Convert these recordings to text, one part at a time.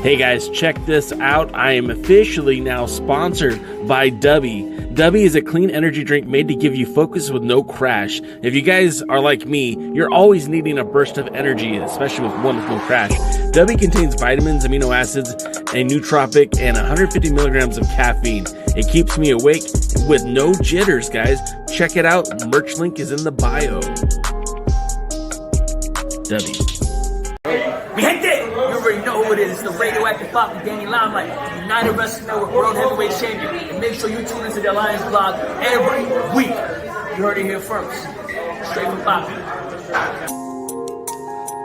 Hey guys, check this out. I am officially now sponsored by Dubby. Dubby is a clean energy drink made to give you focus with no crash. If you guys are like me, you're always needing a burst of energy, especially with one with no crash. Dubby contains vitamins, amino acids, a nootropic, and 150 milligrams of caffeine. It keeps me awake with no jitters, guys. Check it out. Merch link is in the bio. Dubby. Mi gente, you already know who it is. It's the radioactive pop with Danny Limelight, the United Wrestling Network World Heavyweight Champion. And make sure you tune into the Alliance blog every week. You heard it here first. Straight from Poppy.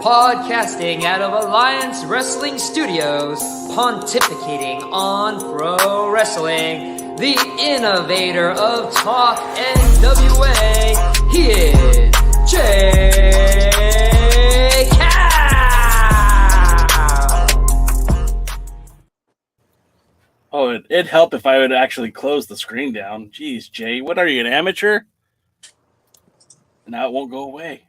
Podcasting out of Alliance Wrestling Studios, pontificating on pro wrestling, the innovator of talk NWA, he is Jay Cal. Oh, it'd help if I would actually close the screen down. Jeez, Jay, what are you, an amateur? Now it won't go away.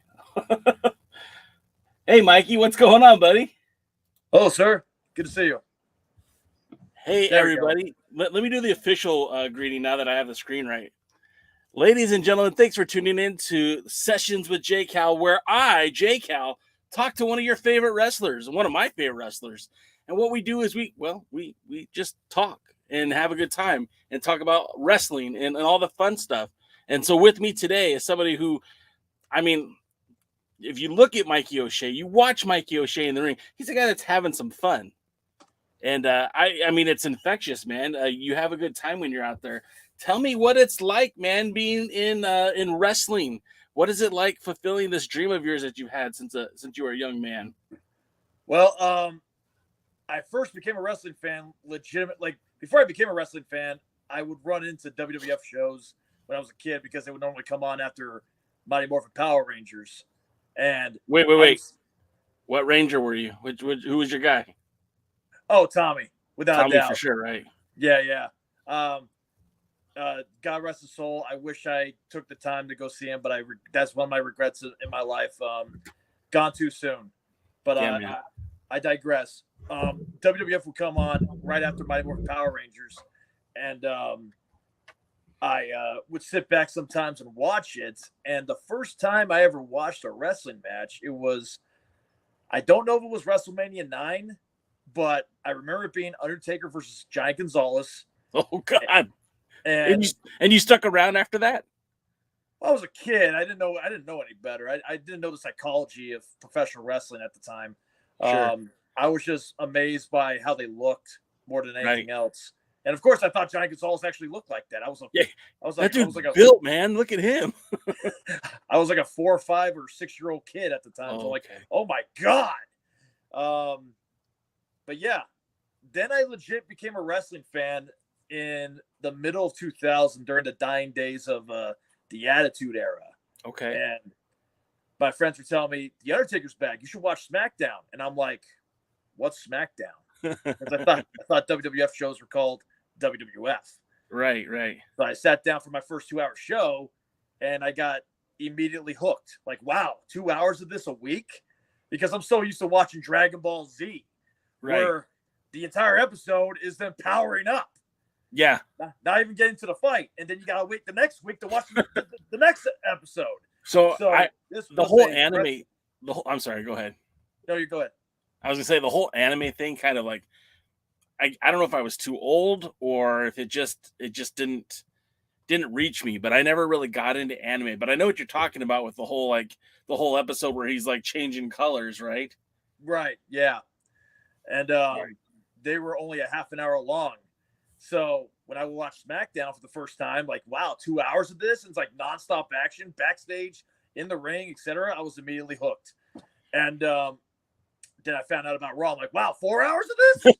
Hey, Mikey, what's going on, buddy? Hello, sir. Good to see you. Hey, everybody. Let me do the official greeting now that I have the screen right. Ladies and gentlemen, thanks for tuning in to Sessions with J Cal, where I, J Cal, talk to one of your favorite wrestlers, one of my favorite wrestlers. And what we do is we just talk and have a good time and talk about wrestling and all the fun stuff. And so with me today is somebody who, I mean, if you look at Mikey O'Shea, you watch Mikey O'Shea in the ring, he's a guy that's having some fun. And I mean, it's infectious, man. You have a good time when you're out there. Tell me what it's like, man, being in wrestling. What is it like fulfilling this dream of yours that you've had since you were a young man? Well, I first became a wrestling fan before I became a wrestling fan, I would run into WWF shows when I was a kid because they would normally come on after Mighty Morphin Power Rangers. And wait. What Ranger were you? Who was your guy? Oh, Tommy, without Tommy, a doubt. for sure, right? Yeah. God rest his soul. I wish I took the time to go see him, but that's one of my regrets in my life. Gone too soon. But I digress. WWF would come on right after Mighty Morphin Power Rangers, and I would sit back sometimes and watch it. And the first time I ever watched a wrestling match, I don't know if it was WrestleMania 9, but I remember it being Undertaker versus Giant Gonzalez. Oh God! And you stuck around after that? I was a kid. I didn't know any better. I didn't know the psychology of professional wrestling at the time. Sure. I was just amazed by how they looked more than anything else. And of course, I thought Giant Gonzalez actually looked like that. That dude's built, man. Look at him. I was like a 4 or 5 or 6-year-old kid at the time. Oh, so like, okay. oh my God. But yeah, then I legit became a wrestling fan in the middle of 2000 during the dying days of the Attitude Era. Okay. And my friends were telling me, The Undertaker's back. You should watch SmackDown. And I'm like, what's SmackDown? Because I thought WWF shows were called WWF. Right. So I sat down for my first 2-hour show, and I got immediately hooked. Like, wow, 2 hours of this a week? Because I'm so used to watching Dragon Ball Z, where the entire episode is them powering up. Yeah. Not even getting to the fight. And then you got to wait the next week to watch the next episode. So the whole anime. I'm sorry, go ahead. No, you go ahead. I was going to say the whole anime thing kind of like, I don't know if I was too old or if it just didn't reach me, but I never really got into anime. But I know what you're talking about with the whole episode where he's like changing colors, right? Right. Yeah. And they were only a half an hour long. So when I watched SmackDown for the first time, like, wow, 2 hours of this, and it's like nonstop action, backstage, in the ring, etc. I was immediately hooked. And then I found out about Raw. I'm like, wow, 4 hours of this?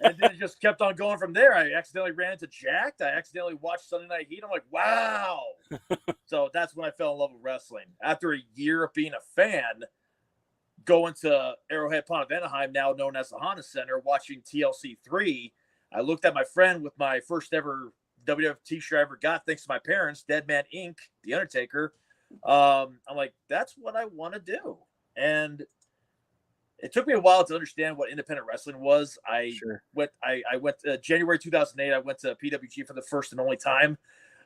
And then it just kept on going from there. I accidentally ran into Jacked. I accidentally watched Sunday Night Heat. I'm like, wow. So that's when I fell in love with wrestling. After a year of being a fan, going to Arrowhead Pond of Anaheim, now known as the Honda Center, watching TLC 3, I looked at my friend with my first ever WWF t-shirt I ever got, thanks to my parents, Dead Man Inc., The Undertaker. I'm like, that's what I want to do. And it took me a while to understand what independent wrestling was. I went January 2008. I went to PWG for the first and only time.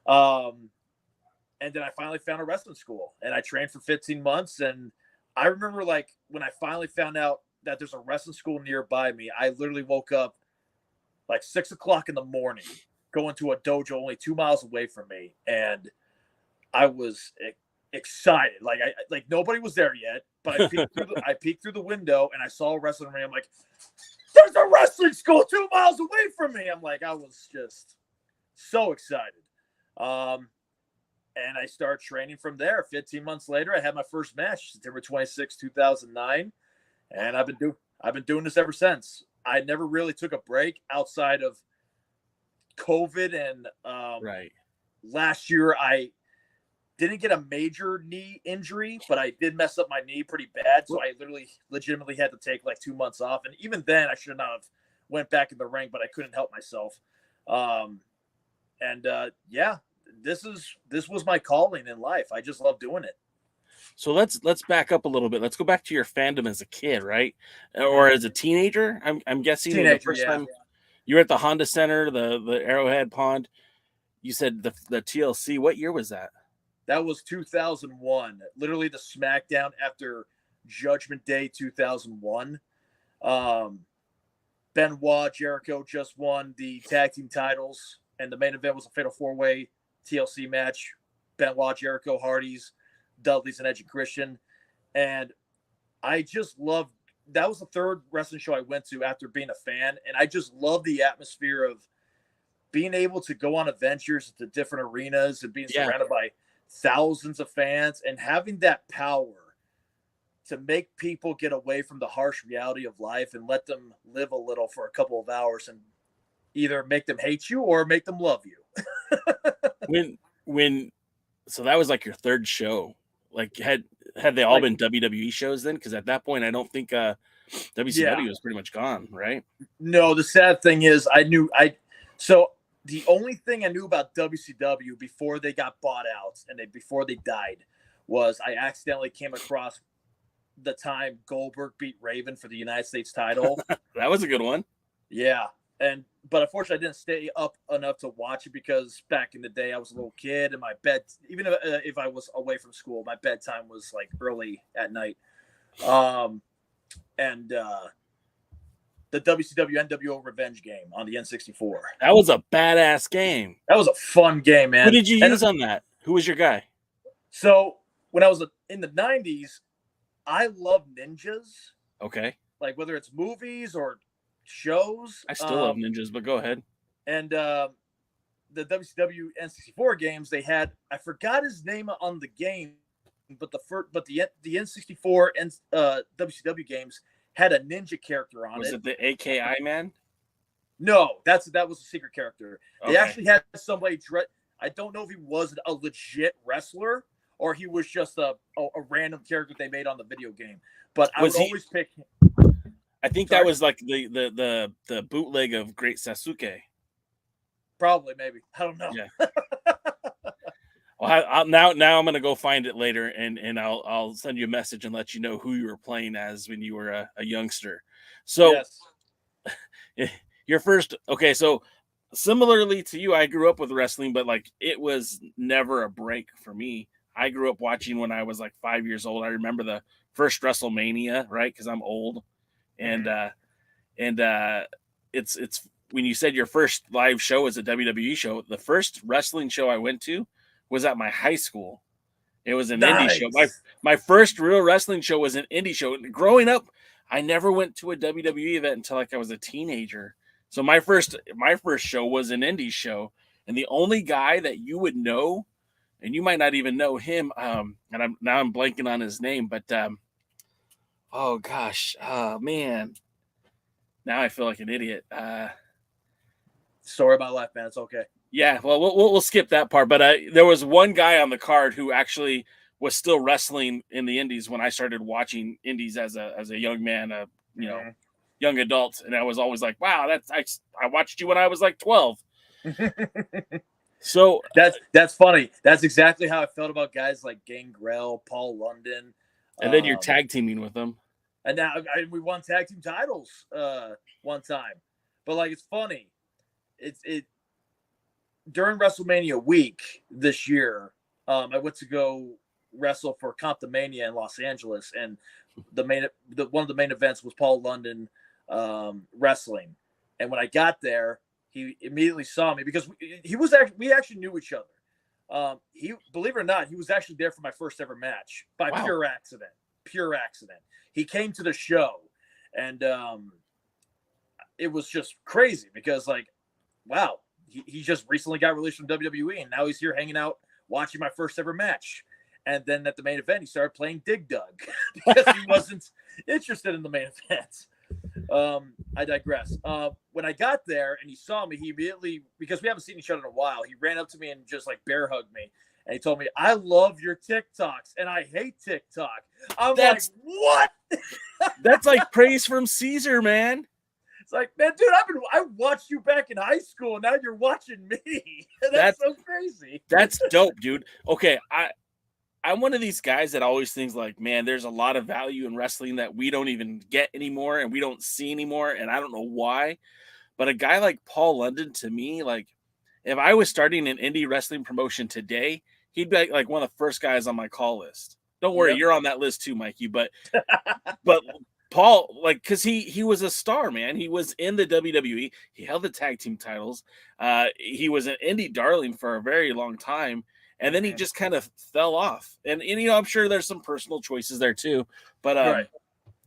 And then I finally found a wrestling school, and I trained for 15 months. And I remember, like, when I finally found out that there's a wrestling school nearby me, I literally woke up like 6 o'clock in the morning, going to a dojo only 2 miles away from me. And I was excited. Like nobody was there yet, but I peeked through the window and I saw a wrestling ring. I'm like, there's a wrestling school 2 miles away from me. I'm like, I was just so excited. And I started training from there. 15 months later, I had my first match, September 26, 2009. And I've been doing this ever since. I never really took a break outside of COVID. And last year, I didn't get a major knee injury, but I did mess up my knee pretty bad. So I legitimately had to take like 2 months off. And even then, I should not have went back in the ring, but I couldn't help myself. This was my calling in life. I just love doing it. So let's back up a little bit. Let's go back to your fandom as a kid, right? Or as a teenager. I'm guessing the first time you were at the Honda Center, the Arrowhead Pond. You said the TLC. What year was that? That was 2001. Literally the SmackDown after Judgment Day 2001. Benoit, Jericho just won the tag team titles, and the main event was a fatal 4-way TLC match. Benoit, Jericho, Hardys, Dudley's, and Edge and Christian. And I just loved – that was the third wrestling show I went to after being a fan, and I just love the atmosphere of being able to go on adventures to different arenas and being surrounded by thousands of fans and having that power to make people get away from the harsh reality of life and let them live a little for a couple of hours and either make them hate you or make them love you. So that was like your third show. Like had they all been WWE shows then? Because at that point, I don't think WCW was pretty much gone, right? No, the sad thing is so the only thing I knew about WCW before they got bought out and before they died was I accidentally came across the time Goldberg beat Raven for the United States title. That was a good one. Yeah. But unfortunately, I didn't stay up enough to watch it because back in the day, I was a little kid and even if I was away from school, my bedtime was like early at night. The WCW NWO Revenge game on the N64. That was a badass game. That was a fun game, man. Who did you use on that? Who was your guy? So when I was in the 90s, I love ninjas. Okay. Like whether it's movies or shows. I still love ninjas, but go ahead. And the WCW N64 games, they had, I forgot his name on the game, but the N64 and WCW games had a ninja character on it. Was it the AKI man? No, that was a secret character. Okay. They actually had somebody. I don't know if he was a legit wrestler or he was just a random character they made on the video game. But I would always pick him. I think that was like the bootleg of Great Sasuke. Probably, maybe. I don't know. Yeah. Well, now I'm gonna go find it later, and I'll send you a message and let you know who you were playing as when you were a youngster. So, your first. Okay, so similarly to you, I grew up with wrestling, but like it was never a break for me. I grew up watching when I was like 5 years old. I remember the first WrestleMania, right? Because I'm old, and it's when you said your first live show was a WWE show. The first wrestling show I went to was at my high school. It was an indie show. My first real wrestling show was an indie show. Growing up, I never went to a WWE event until like I was a teenager. So my first show was an indie show, and the only guy that you would know, and you might not even know him, and I'm blanking on his name, but oh gosh, oh man, now I feel like an idiot. Story of my life, man. It's okay. Yeah, well, we'll skip that part. But there was one guy on the card who actually was still wrestling in the indies when I started watching indies as a young man, young adult, and I was always like, "Wow, I watched you when I was like 12." So that's funny. That's exactly how I felt about guys like Gangrel, Paul London, and then you're tag teaming with them. And now we won tag team titles one time. But like, it's funny. It during WrestleMania week this year, I went to go wrestle for Comptomania in Los Angeles, and one of the main events was Paul London wrestling. And when I got there, he immediately saw me because we actually knew each other. He, believe it or not, he was actually there for my first ever match by pure accident. Pure accident. He came to the show, and it was just crazy because, like, wow, he just recently got released from WWE, and now he's here hanging out, watching my first ever match. And then at the main event, he started playing Dig Dug because he wasn't interested in the main event. I digress. When I got there and he saw me, he immediately, because we haven't seen each other in a while, he ran up to me and just like bear hugged me. And he told me, "I love your TikToks and I hate TikTok." Like, what? That's like praise from Caesar, man. It's like, man, dude, I watched you back in high school, and now you're watching me. That's so crazy. That's dope, dude. Okay, I'm one of these guys that always thinks like, man, there's a lot of value in wrestling that we don't even get anymore and we don't see anymore, and I don't know why. But a guy like Paul London, to me, like, if I was starting an indie wrestling promotion today, he'd be like one of the first guys on my call list. Don't worry, You're on that list too, Mikey. But Paul, like, because he was a star, man. He was in the WWE. He held the tag team titles. He was an indie darling for a very long time. And then he just kind of fell off. And I'm sure there's some personal choices there too. But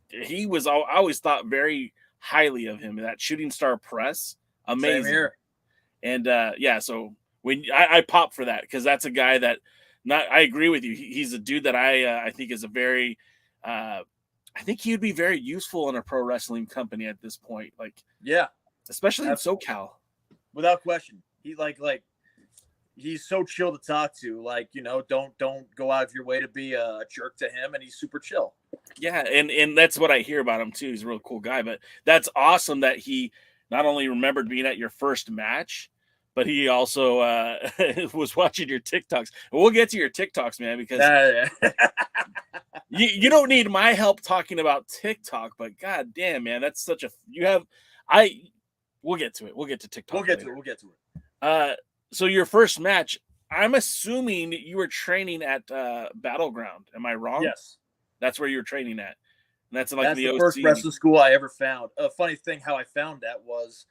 he was, I always thought very highly of him. That Shooting Star Press, amazing. Same here. And so when I pop for that, because that's a guy that, I agree with you. He's a dude that I think is a very, I think he would be very useful in a pro wrestling company at this point. Like, yeah, especially in SoCal. Without question. He like he's so chill to talk to. Like, don't go out of your way to be a jerk to him, and he's super chill. Yeah, and that's what I hear about him too. He's a real cool guy. But that's awesome that he not only remembered being at your first match, but he also was watching your TikToks. And we'll get to your TikToks, man, because you don't need my help talking about TikTok. But god damn, man, that's such a we'll get to it. We'll get to TikTok. We'll get to it. So your first match, I'm assuming you were training at Battleground. Am I wrong? Yes, that's where you were training at. And that's the first wrestling school I ever found. A funny thing, how I found that was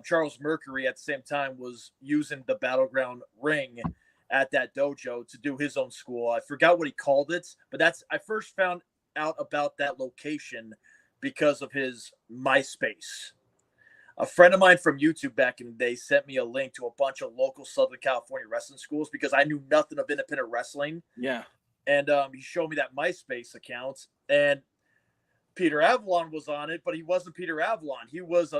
Charles Mercury at the same time was using the Battleground ring at that dojo to do his own school. I forgot what he called it, but I first found out about that location because of his MySpace. A friend of mine from YouTube back in the day sent me a link to a bunch of local Southern California wrestling schools because I knew nothing of independent wrestling. Yeah. And he showed me that MySpace account, and Peter Avalon was on it, but he wasn't Peter Avalon. He was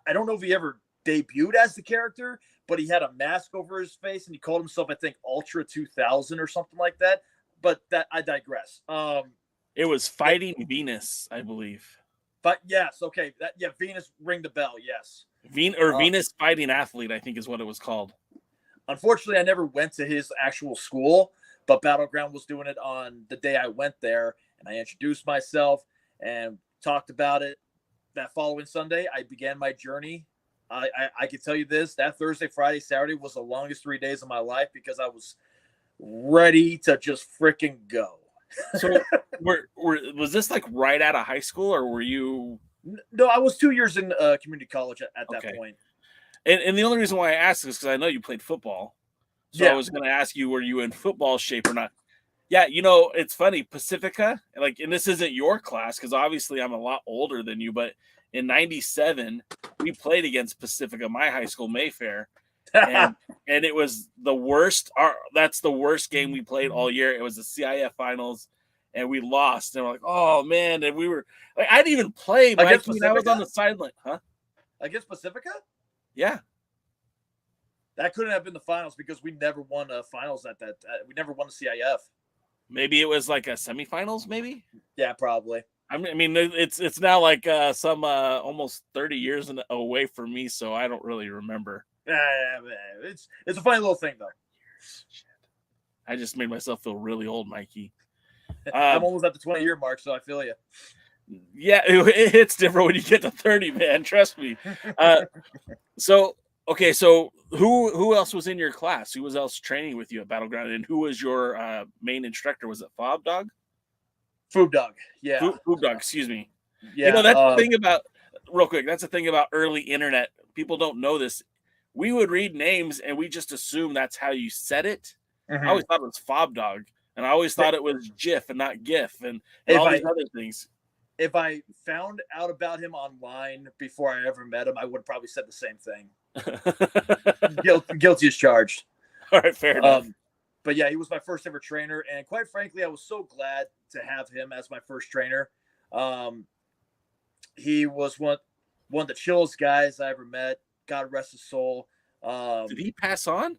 I don't know if he ever debuted as the character, but he had a mask over his face, and he called himself, I think, Ultra 2000 or something like that. But I digress. It was Fighting Venus, I believe. But yes, okay, Venus ring the bell. Yes, Venus Fighting Athlete, I think is what it was called. Unfortunately, I never went to his actual school, but Battleground was doing it on the day I went there, and I introduced myself and talked about it. That following Sunday, I began my journey. I can tell you this: that Thursday, Friday, Saturday was the longest 3 days of my life because I was ready to just freaking go. So, was this like right out of high school, or were you? No, I was 2 years in community college at that point. And the only reason why I asked is because I know you played football. So I was going to ask you, were you in football shape or not? Yeah, it's funny, Pacifica, and this isn't your class because obviously I'm a lot older than you, but in '97 we played against Pacifica, my high school, Mayfair, and it was the worst. That's the worst game we played all year. It was the CIF finals, and we lost. And we're like, oh man! And we were like, I didn't even play, Mikey, and I was on the sideline, huh? Against Pacifica? Yeah. That couldn't have been the finals because we never won finals at that. We never won the CIF. Maybe it was like a semifinals, maybe? Yeah, probably. I mean, it's now like some almost 30 years away from me, so I don't really remember. It's a funny little thing, though. I just made myself feel really old, Mikey. I'm almost at the 20-year mark, so I feel you. Yeah, it hits different when you get to 30, man. Trust me. So who else was in your class? Who was else training with you at Battleground? And who was your main instructor? Was it Fob Dog? Foob Dog. Yeah. Foob Dog, excuse me. Yeah. That's the thing about, real quick, that's the thing about early internet. People don't know this. We would read names and we just assume that's how you said it. I always thought it was Fob Dog. And I always thought it was GIF and not GIF and all these other things. If I found out about him online before I ever met him, I would have probably said the same thing. Guilty as charged. All right, fair enough. But yeah, he was my first ever trainer, and quite frankly, I was so glad to have him as my first trainer. He was one of the chillest guys I ever met. God rest his soul. Did he pass on?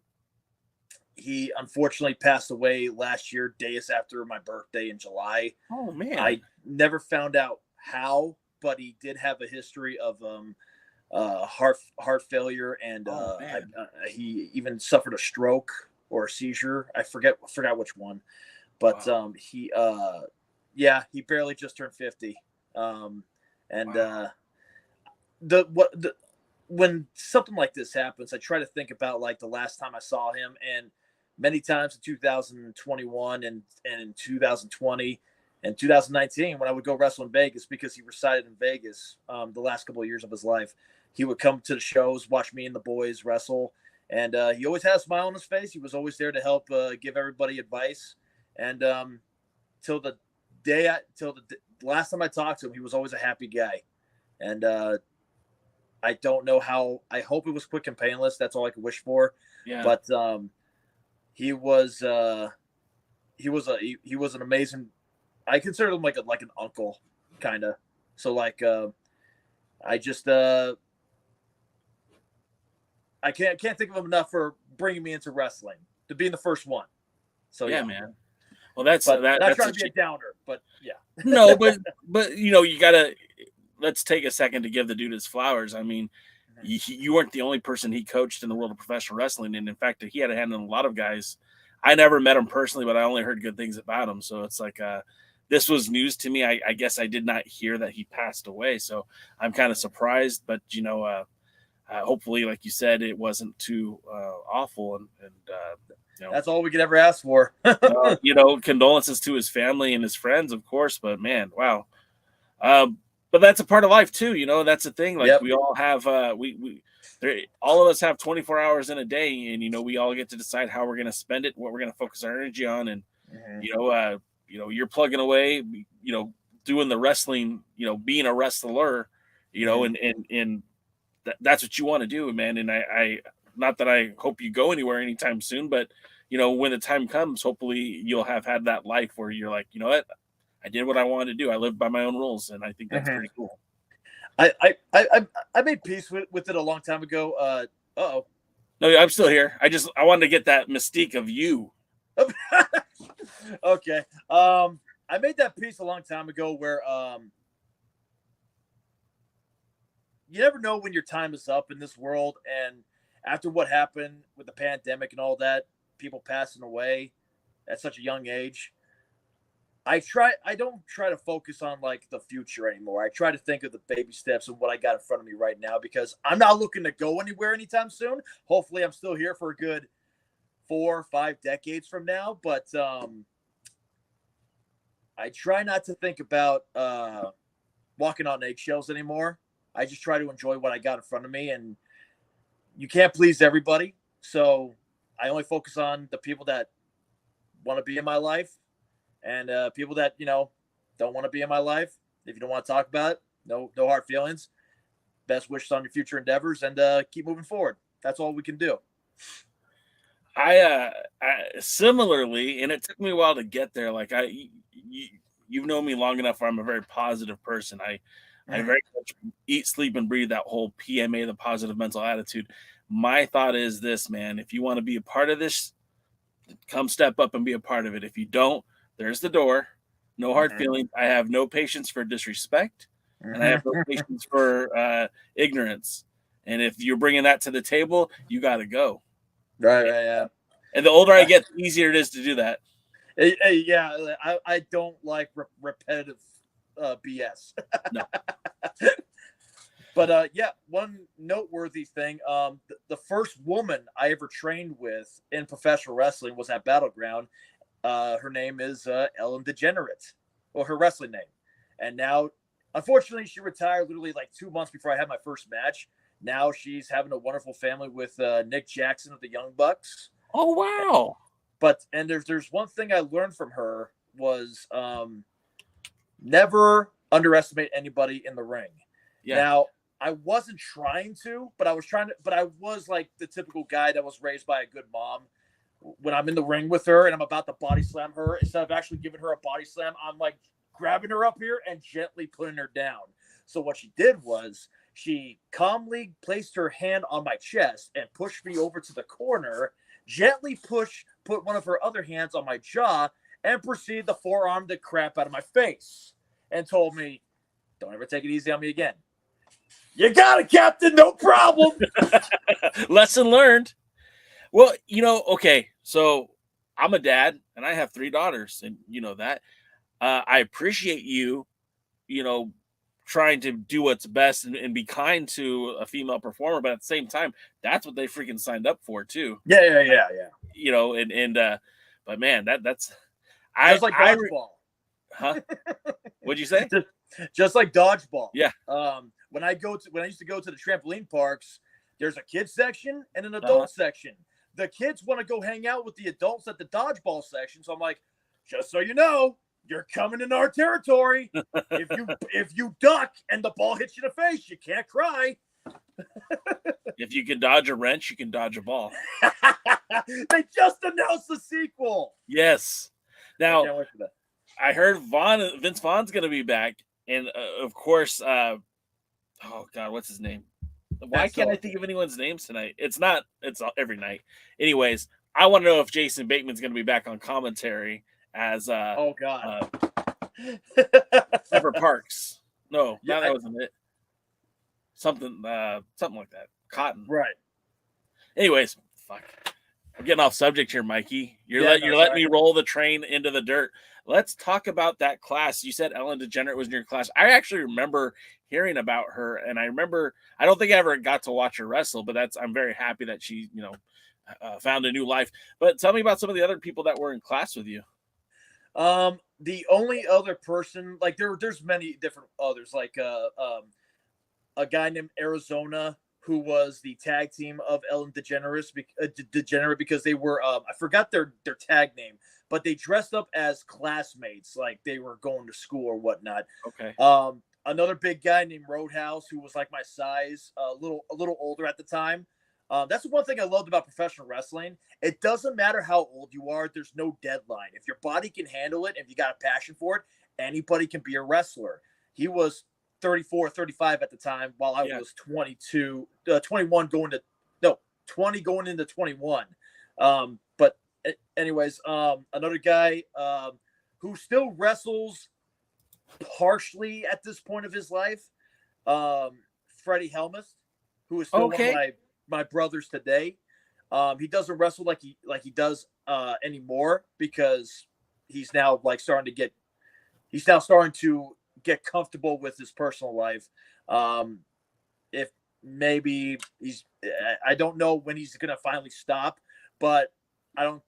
He unfortunately passed away last year, days after my birthday in July. Oh man! I never found out how, but he did have a history of heart failure, and he even suffered a stroke or a seizure. I forgot which one, but wow. He barely just turned 50. When something like this happens, I try to think about like the last time I saw him, and many times in 2021 and in 2020 and 2019, when I would go wrestle in Vegas, because he resided in Vegas the last couple of years of his life, he would come to the shows, watch me and the boys wrestle. And he always had a smile on his face. He was always there to help give everybody advice. And till the last time I talked to him, he was always a happy guy. And I don't know how. I hope it was quick and painless. That's all I could wish for. Yeah. But he was an amazing. I consider him like an uncle, kind of. So like I just I can't think of him enough for bringing me into wrestling, to being the first one. So yeah, man. Well, that's not trying to be a downer, but yeah. No, but you gotta. Let's take a second to give the dude his flowers. I mean, you weren't the only person he coached in the world of professional wrestling, and in fact, he had a hand in a lot of guys. I never met him personally, but I only heard good things about him. So it's like this was news to me. I guess I did not hear that he passed away, so I'm kind of surprised. But hopefully, like you said, it wasn't too awful, and that's all we could ever ask for. Condolences to his family and his friends, of course. But man, wow. But that's a part of life too, that's the thing. Like we all have, all of us have 24 hours in a day, and we all get to decide how we're going to spend it, what we're going to focus our energy on, and you're plugging away, doing the wrestling, being a wrestler, and that's what you want to do, man. And I not that I hope you go anywhere anytime soon, but when the time comes, hopefully you'll have had that life where you're like, you know what? I did what I wanted to do. I lived by my own rules, and I think that's pretty cool. I made peace with it a long time ago. No, I'm still here. I wanted to get that mystique of you. Okay. I made that peace a long time ago where you never know when your time is up in this world, and after what happened with the pandemic and all that, people passing away at such a young age, I don't try to focus on like the future anymore. I try to think of the baby steps and what I got in front of me right now, because I'm not looking to go anywhere anytime soon. Hopefully I'm still here for a good 4 or 5 decades from now. But I try not to think about walking on eggshells anymore. I just try to enjoy what I got in front of me, and you can't please everybody. So I only focus on the people that want to be in my life. And people that, don't want to be in my life, if you don't want to talk about it, no hard feelings. Best wishes on your future endeavors, and keep moving forward. That's all we can do. I similarly, and it took me a while to get there. Like you've known me long enough where I'm a very positive person. I very much eat, sleep, and breathe that whole PMA, the positive mental attitude. My thought is this, man: if you want to be a part of this, come step up and be a part of it. If you don't, there's the door. No hard feelings. I have no patience for disrespect, and I have no patience for ignorance. And if you're bringing that to the table, you got to go. Right, yeah. And the older I get, the easier it is to do that. Yeah, I don't like repetitive BS. No. But yeah, one noteworthy thing, the first woman I ever trained with in professional wrestling was at Battleground. Her name is Ellen DeGenerate, or her wrestling name. And now, unfortunately, she retired literally like 2 months before I had my first match. Now she's having a wonderful family with Nick Jackson of the Young Bucks. Oh, wow. And there's one thing I learned from her was never underestimate anybody in the ring. Yeah. Now, I wasn't trying to, but I was like the typical guy that was raised by a good mom. When I'm in the ring with her and I'm about to body slam her, instead of actually giving her a body slam, I'm like grabbing her up here and gently putting her down. So what she did was she calmly placed her hand on my chest and pushed me over to the corner, gently put one of her other hands on my jaw, and proceeded to forearm the crap out of my face and told me, "Don't ever take it easy on me again." You got it, Captain. No problem. Lesson learned. Well, okay, so I'm a dad and I have 3 daughters, and you know that. I appreciate you, trying to do what's best and be kind to a female performer, but at the same time, that's what they freaking signed up for too. Yeah. But man, that's just like dodgeball. Huh? What'd you say? Just like dodgeball. Yeah. When I used to go to the trampoline parks, there's a kids section and an adult section. The kids want to go hang out with the adults at the dodgeball section, so I'm like, just so you know, you're coming in our territory. If you duck and the ball hits you in the face, you can't cry. If you can dodge a wrench, you can dodge a ball. They just announced the sequel. Yes. Now, I heard Vince Vaughn's going to be back, and of course, oh God, what's his name? Why can't I think of anyone's names tonight? It's every night. Anyways, I want to know if Jason Bateman's going to be back on commentary as oh God, Pepper Parks. No, that wasn't it. Something like that. Cotton. Right. Anyways, fuck. I'm getting off subject here, Mikey. You're letting me roll the train into the dirt. Let's talk about that class. You said Ellen DeGenerate was in your class. I actually remember hearing about her, and I don't think I ever got to watch her wrestle, but I'm very happy that she, found a new life. But tell me about some of the other people that were in class with you. The only other person, like there's many different others, like a guy named Arizona, who was the tag team of Ellen DeGenerate, because they were I forgot their tag name, but they dressed up as classmates, like they were going to school or whatnot. Okay. Another big guy named Roadhouse, who was like my size, a little older at the time. That's one thing I loved about professional wrestling. It doesn't matter how old you are. There's no deadline. If your body can handle it, if you got a passion for it, anybody can be a wrestler. He was 34, 35 at the time, while I was 21 20 going into 21. But anyways, another guy who still wrestles partially at this point of his life, Freddie Helmuth, who is still one of my brothers today. He doesn't wrestle like he does anymore, because he's now starting to get comfortable with his personal life. If maybe I don't know when he's gonna finally stop, but I don't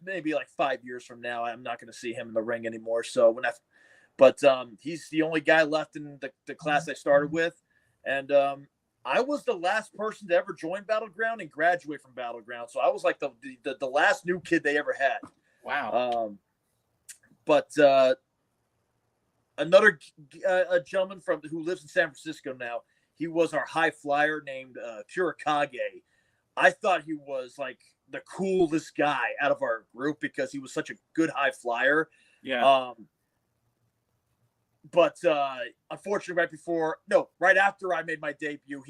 maybe like 5 years from now, I'm not gonna see him in the ring anymore. So he's the only guy left in the class I started with, and I was the last person to ever join Battleground and graduate from Battleground. So I was like the last new kid they ever had. Wow. Another gentleman who lives in San Francisco now, he was our high flyer named Kurikage. I thought he was like the coolest guy out of our group because he was such a good high flyer. Yeah. But unfortunately, right after I made my debut,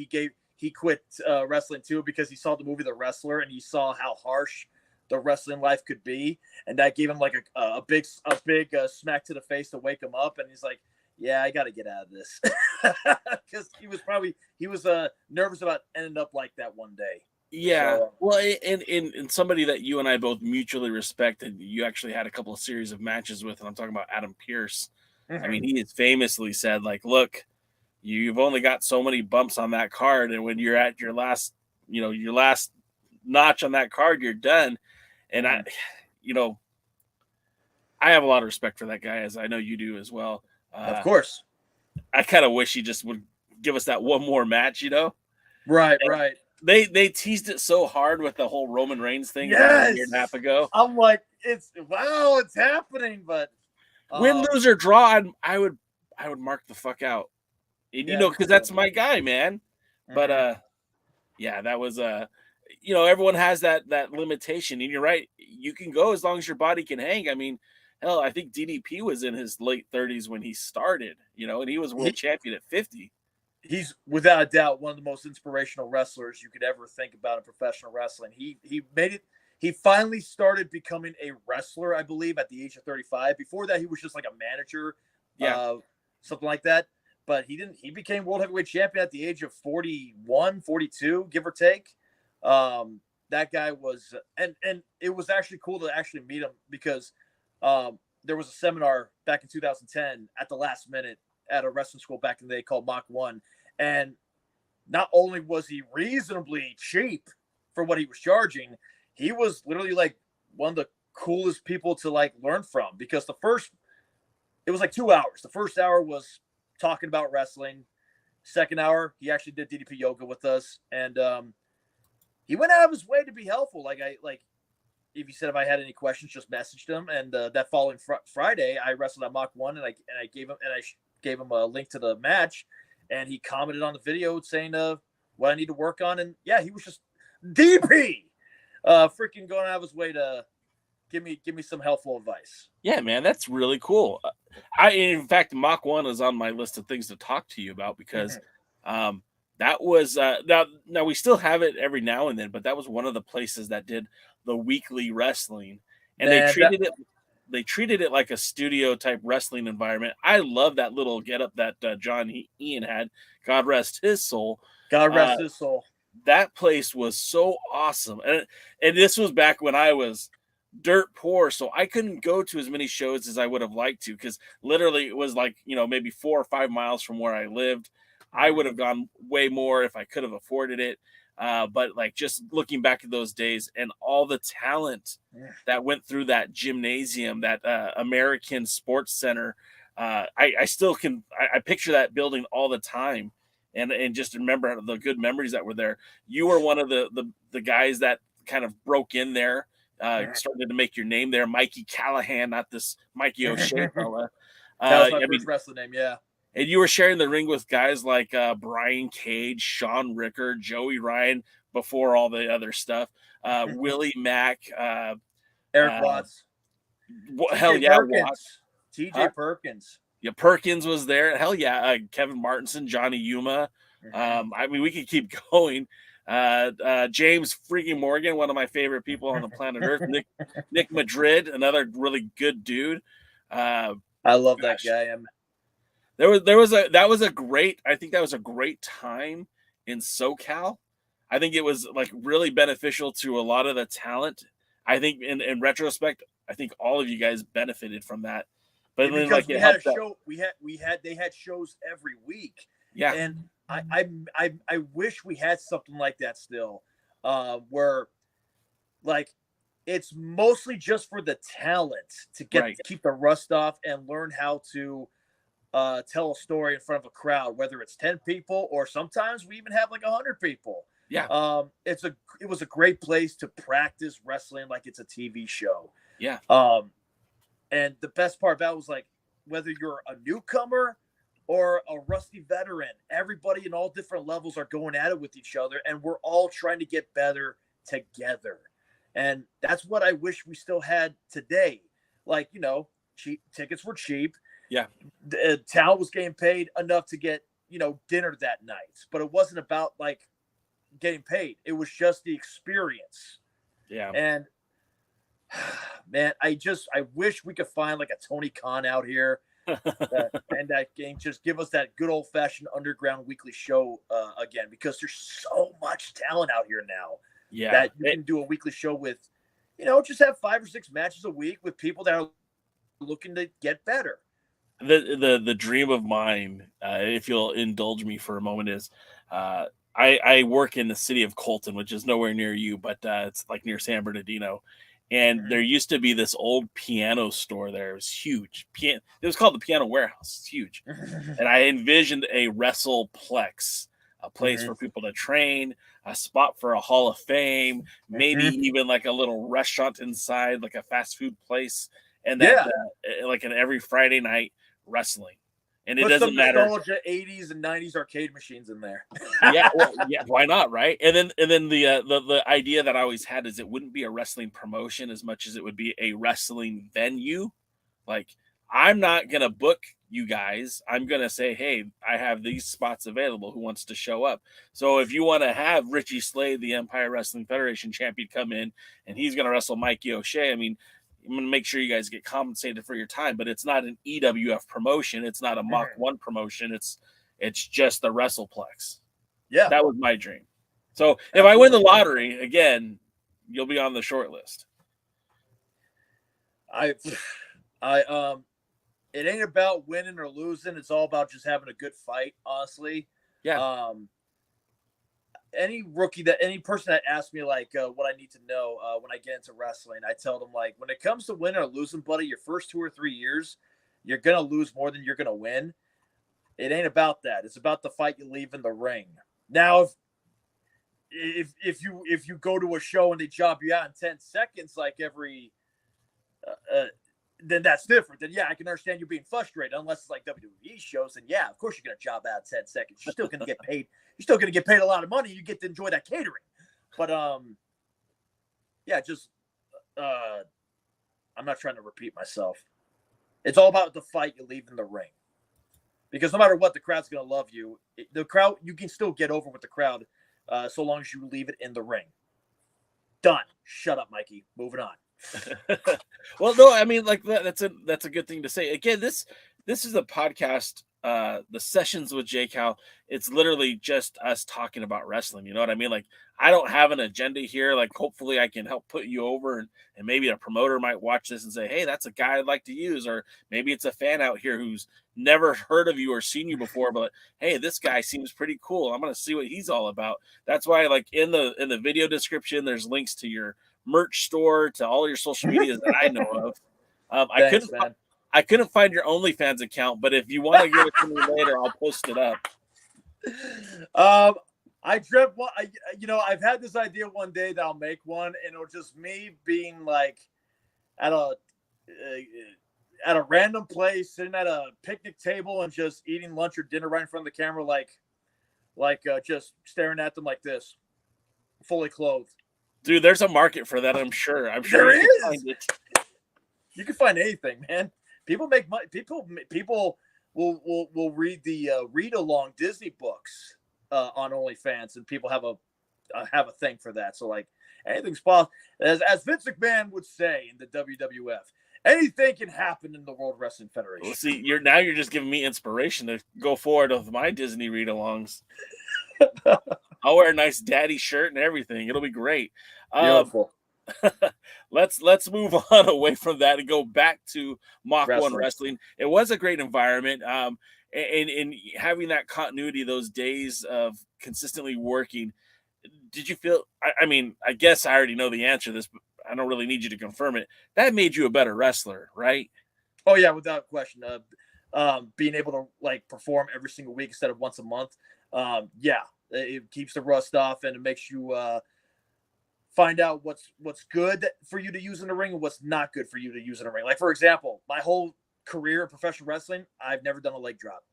he quit wrestling too, because he saw the movie The Wrestler and he saw how harsh the wrestling life could be, and that gave him like a big smack to the face to wake him up. And he's like, "Yeah, I got to get out of this," because he was nervous about ending up like that one day. Yeah. So Well, and somebody that you and I both mutually respect, and you actually had a couple of series of matches with, and I'm talking about Adam Pearce. I mhm. mean, he has famously said, like, look, you've only got so many bumps on that card, and when you're at your last, your last notch on that card, you're done. And Mhm. you know, I have a lot of respect for that guy, as I know you do as well. Of Uh, course. I kind of wish he just would give us that one more match. Right, And right. they teased it so hard with the whole Roman Reigns thing about a year and a half Yes. ago. I'm like, it's happening, but Win, um, lose, or draw, I would mark the fuck out. And yeah, me because too. that's my guy, man. But Mhm. yeah, that was everyone has that limitation, and you're right. You can go as long as your body can hang. I mean, hell, I think DDP was in his late 30s when he started, and he was world He, champion at 50. he's without a doubt one of the most inspirational wrestlers you could ever think about in professional wrestling. He made it. He finally started becoming a wrestler, I believe, at the age of 35. Before that, he was just like a manager, Yeah, something like that. But he didn't. He became world heavyweight champion at the age of 41, 42, give or take. That guy was, and it was actually cool to actually meet him because there was a seminar back in 2010 at the last minute at a wrestling school back in the day called Mach 1. And not only was he reasonably cheap for what he was charging, he was literally like one of the coolest people to like learn from because it was like 2 hours. The first hour was talking about wrestling. Second hour, he actually did DDP yoga with us. And he went out of his way to be helpful. If he said if I had any questions, just messaged him. And that following Friday, I wrestled at Mach 1 and I gave him a link to the match, and he commented on the video saying what I need to work on. And yeah, he was just DP, freaking going out of his way to give me some helpful advice. yeah, man, that's really cool. In fact, Mach 1 is on my list of things to talk to you about because um, that was now we still have it every now and then, but that was one of the places that did the weekly wrestling, and they Man, that treated it like a studio type wrestling environment. I love that little getup that John Ian had. God rest his soul. God Uh, rest his soul. that place was so awesome, and this was back when I was dirt poor, so I couldn't go to as many shows as I would have liked to because literally it was like maybe 4 or 5 miles from where I lived. I would have gone way more if I could have afforded it. But like just looking back at those days and all the talent that went through that gymnasium, that American Sports Center, I still can. I picture that building all the time, and just remember the good memories that were there. You were one of the guys that kind of broke in there, started to make your name there. Mikey Callahan, not this Mikey O'Shea fella. That was my I first mean, wrestling name. Yeah. and you were sharing the ring with guys like Brian Cage, Sean Ricker, Joey Ryan before all the other stuff. Willie Mack, Eric uh, Watts. hell TJ yeah, Watts. Perkins. TJ Huh? Perkins. Yeah, Perkins was there. Hell yeah, Kevin Martinson, Johnny Yuma. I mean, we could keep going. James freaking Morgan, one of my favorite people on the planet Earth. Nick Madrid, another really good dude. Uh, I love that gosh, guy. I think that was a great time in SoCal. I think it was like really beneficial to a lot of the talent. I think in retrospect, I think all of you guys benefited from that. But then Because like we it had a helped that. show, they had shows every week, Yeah. and I wish we had something like that still, where like it's mostly just for the talent to Right. keep the rust off and learn how to tell a story in front of a crowd, whether it's 10 people or sometimes we even have like 100 people. Yeah. It was a great place to practice wrestling like it's a TV show. Yeah. And the best part about it was like, whether you're a newcomer or a rusty veteran, everybody in all different levels are going at it with each other, and we're all trying to get better together. And that's what I wish we still had today. Like, cheap tickets were cheap. Yeah. The talent was getting paid enough to get, dinner that night, but it wasn't about like getting paid. It was just the experience. Yeah. And man, I wish we could find like a Tony Khan out here and that game just give us that good old fashioned underground weekly show again, because there's so much talent out here now. Yeah. that you can do a weekly show with, just have 5 or 6 matches a week with people that are looking to get better. The dream of mine, if you'll indulge me for a moment, is I work in the city of Colton, which is nowhere near you, but it's like near San Bernardino. And there used to be this old piano store there. It was huge. It was called the Piano Warehouse. It's huge. And I envisioned a WrestlePlex, a place for people to train, a spot for a Hall of Fame, maybe even like a little restaurant inside, like a fast food place. And that, like an every Friday night wrestling. And it doesn't matter. Nostalgia 80s and 90s arcade machines in there. Yeah, why not, right? And then the idea that I always had is it wouldn't be a wrestling promotion as much as it would be a wrestling venue. Like, I'm not gonna book you guys. I'm gonna say, hey, I have these spots available. Who wants to show up? So if you want to have Richie Slade, the Empire Wrestling Federation champion, come in and he's gonna wrestle Mikey O'Shea, I mean, I'm going to make sure you guys get compensated for your time, but it's not an EWF promotion. It's not a Mach 1 promotion. It's just the WrestlePlex. Yeah. That was my dream. So if I win the lottery, again, you'll be on the short list. It ain't about winning or losing. It's all about just having a good fight, honestly. Yeah. Any person that asks me like what I need to know when I get into wrestling, I tell them like when it comes to winning or losing, buddy, your first 2 or 3 years, you're gonna lose more than you're gonna win. It ain't about that. It's about the fight you leave in the ring. Now, if you go to a show and they job you out in 10 seconds, like every, then that's different. Then I can understand you being frustrated. Unless it's like WWE shows, and of course you're gonna job out in 10 seconds. You're still gonna get paid. You're still going to get paid a lot of money. You get to enjoy that catering. But, I'm not trying to repeat myself. It's all about the fight you leave in the ring. Because no matter what, the crowd's going to love you. The crowd, you can still get over with the crowd so long as you leave it in the ring. Done. Shut up, Mikey. Moving on. Well, no, I mean, like that's a good thing to say. Again, this is a podcast. The Sessions with J Cal, it's literally just us talking about wrestling. You know what I mean? Like, I don't have an agenda here. Like, hopefully I can help put you over, and maybe a promoter might watch this and say, hey, that's a guy I'd like to use. Or maybe it's a fan out here who's never heard of you or seen you before, but hey, this guy seems pretty cool. I'm going to see what he's all about. That's why, like, in the video description, there's links to your merch store, to all your social medias that I know of. Thanks, I couldn't find your OnlyFans account, but if you want to give it to me later, I'll post it up. I dreamt one. I've had this idea one day that I'll make one, and it'll just me being like at a random place, sitting at a picnic table, and just eating lunch or dinner right in front of the camera, like just staring at them like this, fully clothed. Dude, there's a market for that. I'm sure. There is. You can find anything, man. People make money. People will read the read along Disney books on OnlyFans, and people have a thing for that. So like anything's possible. As Vince McMahon would say in the WWF, anything can happen in the World Wrestling Federation. Well, see, you're just giving me inspiration to go forward with my Disney read-alongs. I'll wear a nice daddy shirt and everything. It'll be great. Beautiful. Let's move on away from that and go back to Mach 1 wrestling. It was a great environment. And having that continuity, those days of consistently working, did you feel, I mean, I guess I already know the answer to this, but I don't really need you to confirm it. That made you a better wrestler, right? Oh yeah, without question. Being able to like perform every single week instead of once a month. It keeps the rust off, and it makes you find out what's good for you to use in the ring and what's not good for you to use in the ring. Like, for example, my whole career in professional wrestling, I've never done a leg drop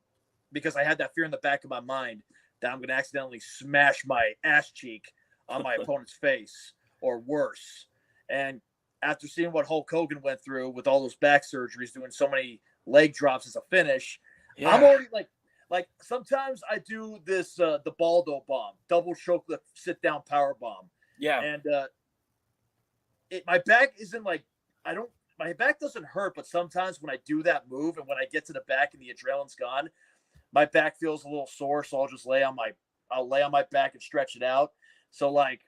because I had that fear in the back of my mind that I'm going to accidentally smash my ass cheek on my opponent's face or worse. And after seeing what Hulk Hogan went through with all those back surgeries, doing so many leg drops as a finish, I'm already like sometimes I do this, the Baldo bomb, double choke lift, sit down power bomb. Yeah. And my back isn't like, my back doesn't hurt, but sometimes when I do that move and when I get to the back and the adrenaline's gone, my back feels a little sore. So I'll just lay on my back and stretch it out. So like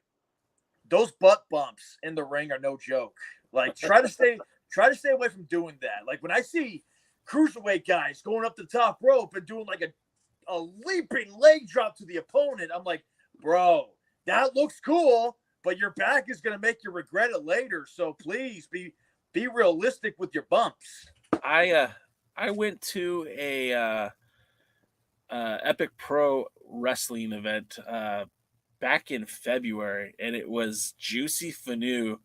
those butt bumps in the ring are no joke. Like, try to stay away from doing that. Like, when I see cruiserweight guys going up the top rope and doing like a leaping leg drop to the opponent, I'm like, bro, that looks cool, but your back is going to make you regret it later. So please be realistic with your bumps. I went to a Epic Pro Wrestling event back in February, and it was Juicy Fanu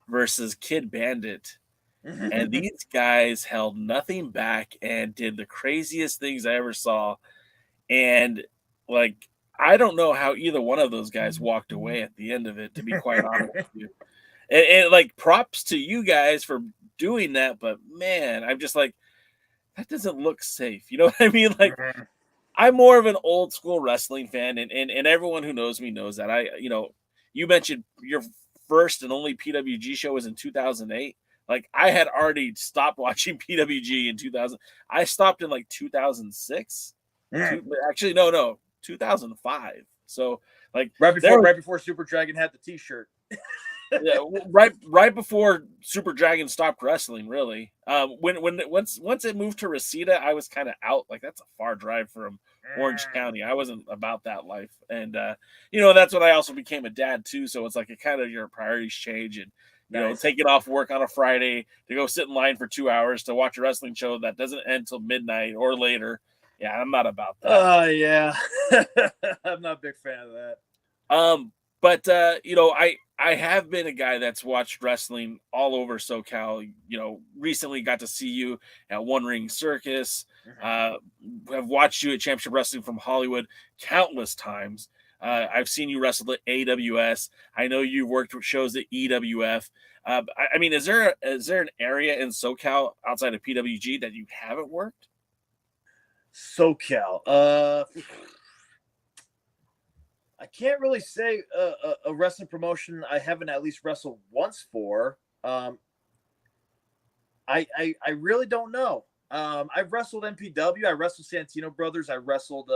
versus Kid Bandit. And these guys held nothing back and did the craziest things I ever saw. And like, I don't know how either one of those guys walked away at the end of it, to be quite honest with you. And like, props to you guys for doing that, but man, I'm just like, that doesn't look safe. You know what I mean? Like, I'm more of an old school wrestling fan, and everyone who knows me knows that. You mentioned your first and only PWG show was in 2008. Like, I had already stopped watching PWG in 2000. I stopped in like 2006. Actually, no, 2005. So like right before Super Dragon had the T-shirt. Yeah, right before Super Dragon stopped wrestling, really. Once it moved to Reseda, I was kind of out. Like, that's a far drive from Orange County. I wasn't about that life, and that's when I also became a dad too. So it's like your priorities change, and taking off work on a Friday to go sit in line for 2 hours to watch a wrestling show that doesn't end till midnight or later. Yeah, I'm not about that. Oh yeah, I'm not a big fan of that. But I have been a guy that's watched wrestling all over SoCal. Recently got to see you at One Ring Circus. Have watched you at Championship Wrestling from Hollywood countless times. I've seen you wrestle at AWS. I know you've worked with shows at EWF. I mean, is there an area in SoCal outside of PWG that you haven't worked? SoCal. I can't really say a wrestling promotion I haven't at least wrestled once for. I really don't know. I've wrestled MPW. I wrestled Santino Brothers. I wrestled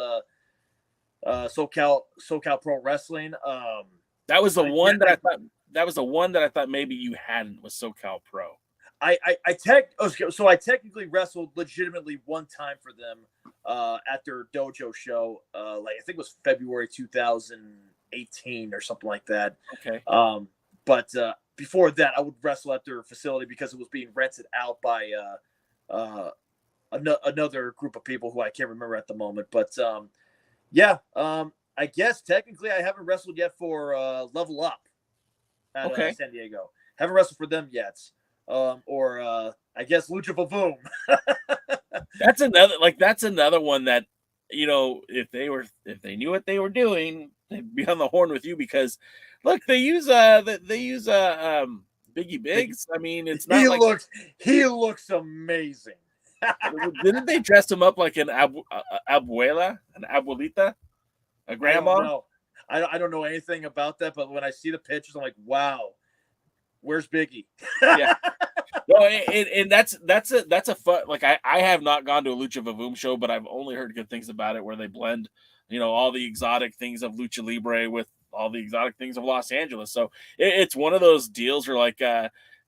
SoCal Pro Wrestling. That was the one that I thought. That was the one that I thought maybe you hadn't, was SoCal Pro. I technically wrestled legitimately one time for them at their dojo show. I think it was February 2018 or something like that. Okay. But before that, I would wrestle at their facility because it was being rented out by another group of people who I can't remember at the moment. But I guess technically I haven't wrestled yet for Level Up at San Diego. Haven't wrestled for them yet. I guess Lucha Vavoom. That's another one that, if they knew what they were doing, they'd be on the horn with you, because look, they use Biggie Biggs. I mean, it's not he looks amazing. Didn't they dress him up like an abuela, an abuelita, a grandma? I don't know anything about that, but when I see the pictures, I'm like, wow, where's Biggie? Yeah. No, and that's a fun. Like, I have not gone to a Lucha Vavoom show, but I've only heard good things about it, where they blend, all the exotic things of Lucha Libre with all the exotic things of Los Angeles. So it's one of those deals where, like,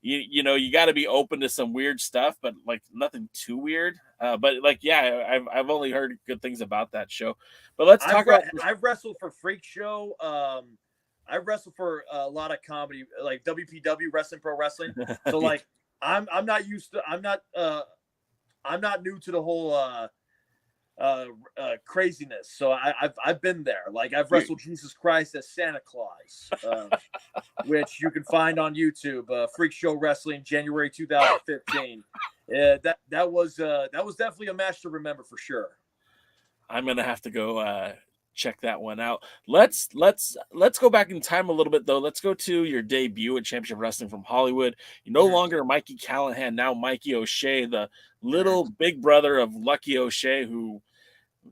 you got to be open to some weird stuff, but like nothing too weird. But like, yeah, I've only heard good things about that show. But let's talk about. I've wrestled for Freak Show. I wrestled for a lot of comedy, like WPW, Wrestling Pro Wrestling. So like, I'm not used to. I'm not new to the whole craziness. So I've been there. Like, I've wrestled Jesus Christ as Santa Claus, which you can find on YouTube. Freak Show Wrestling, January 2015. Yeah, that was definitely a match to remember for sure. I'm gonna have to go check that one out. Let's go back in time a little bit, though. Let's go to your debut at Championship Wrestling from Hollywood. You're no longer Mikey Callahan, now Mikey O'Shea, the little big brother of Lucky O'Shea, who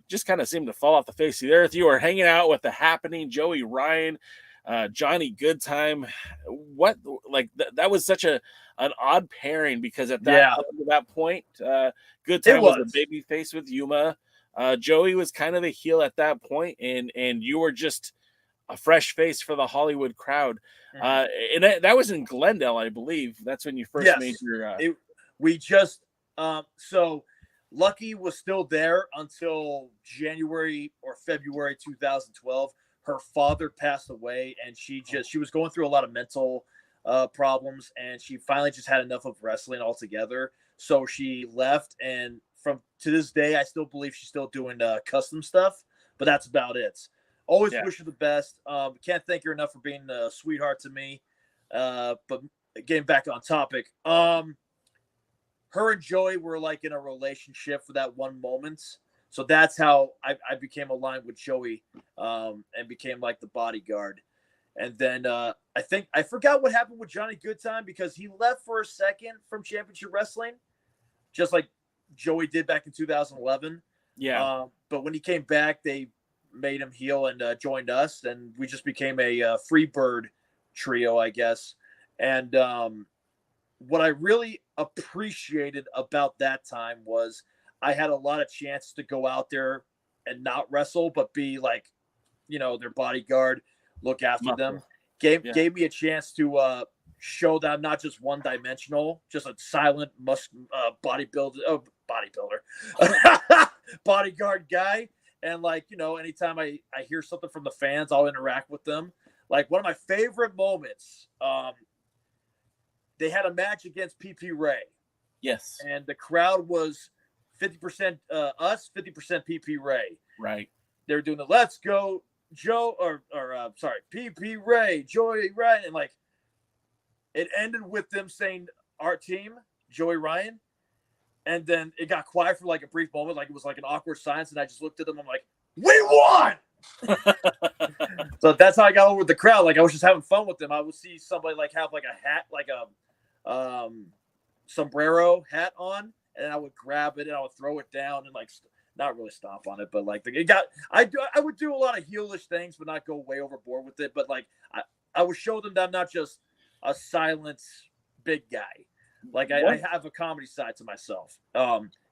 just kind of seemed to fall off the face of the earth. You were hanging out with the Happening, Joey Ryan, Johnny Goodtime. What, like, that was such an odd pairing, because at that point, Goodtime was a baby face with Yuma. Joey was kind of the heel at that point, and you were just a fresh face for the Hollywood crowd. And that was in Glendale, I believe. That's when you first made your. We just so Lucky was still there until January or February 2012. Her father passed away, and she was going through a lot of mental problems, and she finally just had enough of wrestling altogether. So she left, and to this day, I still believe she's still doing custom stuff, but that's about it. Always wish her the best. Can't thank her enough for being a sweetheart to me. But getting back on topic, her and Joey were like in a relationship for that one moment. So that's how I became aligned with Joey and became like the bodyguard. And then I forgot what happened with Johnny Goodtime because he left for a second from Championship Wrestling, just like Joey did back in 2011. Yeah. But when he came back, they made him heel and joined us, and we just became a free bird trio, I guess. And what I really appreciated about that time was I had a lot of chances to go out there and not wrestle, but be like, their bodyguard, look after them. Gave me a chance to show that I'm not just one-dimensional, just a silent bodybuilder, bodyguard guy. And anytime I hear something from the fans, I'll interact with them. Like one of my favorite moments, they had a match against PP Ray. Yes. And the crowd was 50% us, 50% PP Ray. Right. They were doing the Let's Go Joe PP Ray, Joey Ryan. And it ended with them saying our team, Joey Ryan. And then it got quiet for like a brief moment, like it was like an awkward silence. And I just looked at them. I'm like, we won. So that's how I got over with the crowd. Like I was just having fun with them. I would see somebody have like a hat, like a sombrero hat on, and I would grab it and I would throw it down and not really stomp on it, but I would do a lot of heelish things, but not go way overboard with it. But I would show them that I'm not just a silent big guy. I have a comedy side to myself.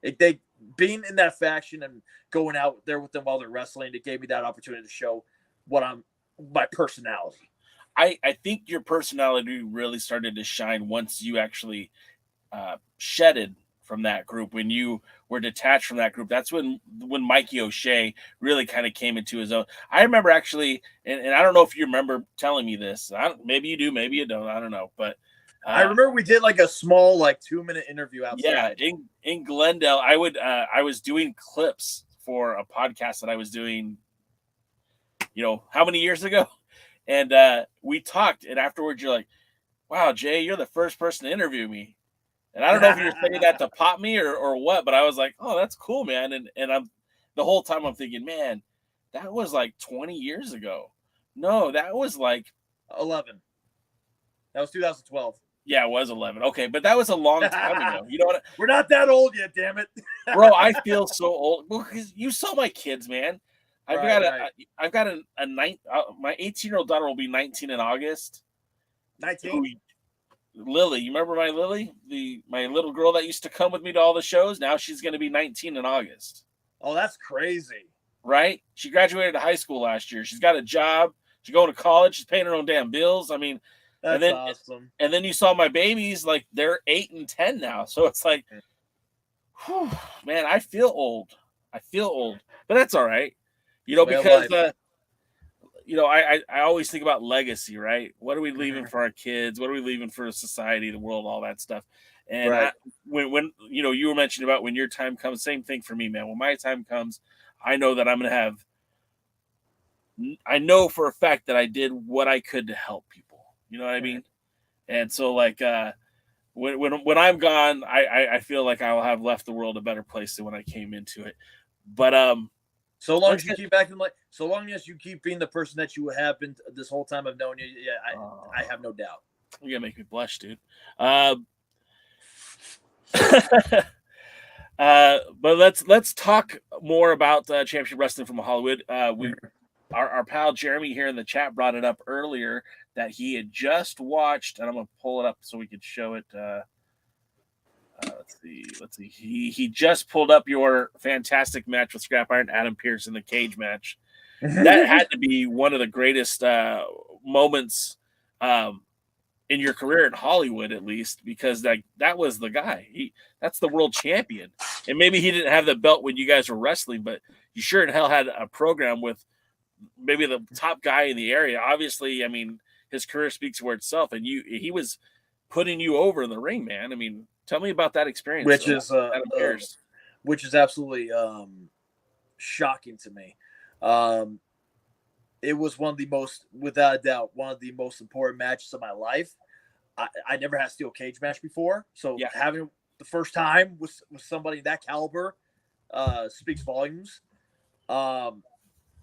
They being in that faction and going out there with them while they're wrestling, it gave me that opportunity to show my personality. I think your personality really started to shine once you actually shedded from that group. When you were detached from that group, that's when Mikey O'Shea really kind of came into his own. I remember actually, and I don't know if you remember telling me this. Maybe you do, maybe you don't. I don't know, but. I remember we did a small 2-minute interview outside. Yeah, in Glendale, I was doing clips for a podcast that I was doing, how many years ago? And we talked, and afterwards you're like, wow, Jay, you're the first person to interview me. And I don't know if you're saying that to pop me or what, but I was like, oh, that's cool, man. And I'm the whole time I'm thinking, man, that was 20 years ago. No, that was 11. That was 2012. Yeah, it was 11. Okay, but that was a long time ago. You know what? We're not that old yet, damn it. Bro, I feel so old. Well, because you saw my kids, man. I've got a my 18-year-old daughter will be 19 in August. 19? Lily, you remember my Lily? My little girl that used to come with me to all the shows? Now she's going to be 19 in August. Oh, that's crazy. Right? She graduated high school last year. She's got a job. She's going to college. She's paying her own damn bills. I mean, that's awesome. And then you saw my babies, they're 8 and 10 now. So it's whew, man, I feel old. But that's all right. Because I always think about legacy, right? What are we leaving for our kids? What are we leaving for society, the world, all that stuff? And right. When you were mentioning about when your time comes, same thing for me, man. When my time comes, I know that I'm going to have. I know for a fact that I did what I could to help people. You know what I mean? And so when I'm gone, I feel like I will have left the world a better place than when I came into it. But so long as you keep acting so long as you keep being the person that you have been this whole time I've known you, I have no doubt. You're gonna make me blush, dude. But let's talk more about Championship Wrestling from Hollywood. Our pal Jeremy here in the chat brought it up earlier that he had just watched, and I'm gonna pull it up so we could show it. Let's see. He just pulled up your fantastic match with Scrap Iron Adam Pearce in the cage match, that had to be one of the greatest moments in your career in Hollywood, at least, because that was the guy. That's the world champion. And maybe he didn't have the belt when you guys were wrestling, but you sure in hell had a program with maybe the top guy in the area. Obviously, I mean, his career speaks for itself, and he was putting you over in the ring, man. I mean, tell me about that experience. Which is absolutely shocking to me. It was one of the most, without a doubt, one of the most important matches of my life. I never had a steel cage match before, so having the first time with somebody that caliber speaks volumes.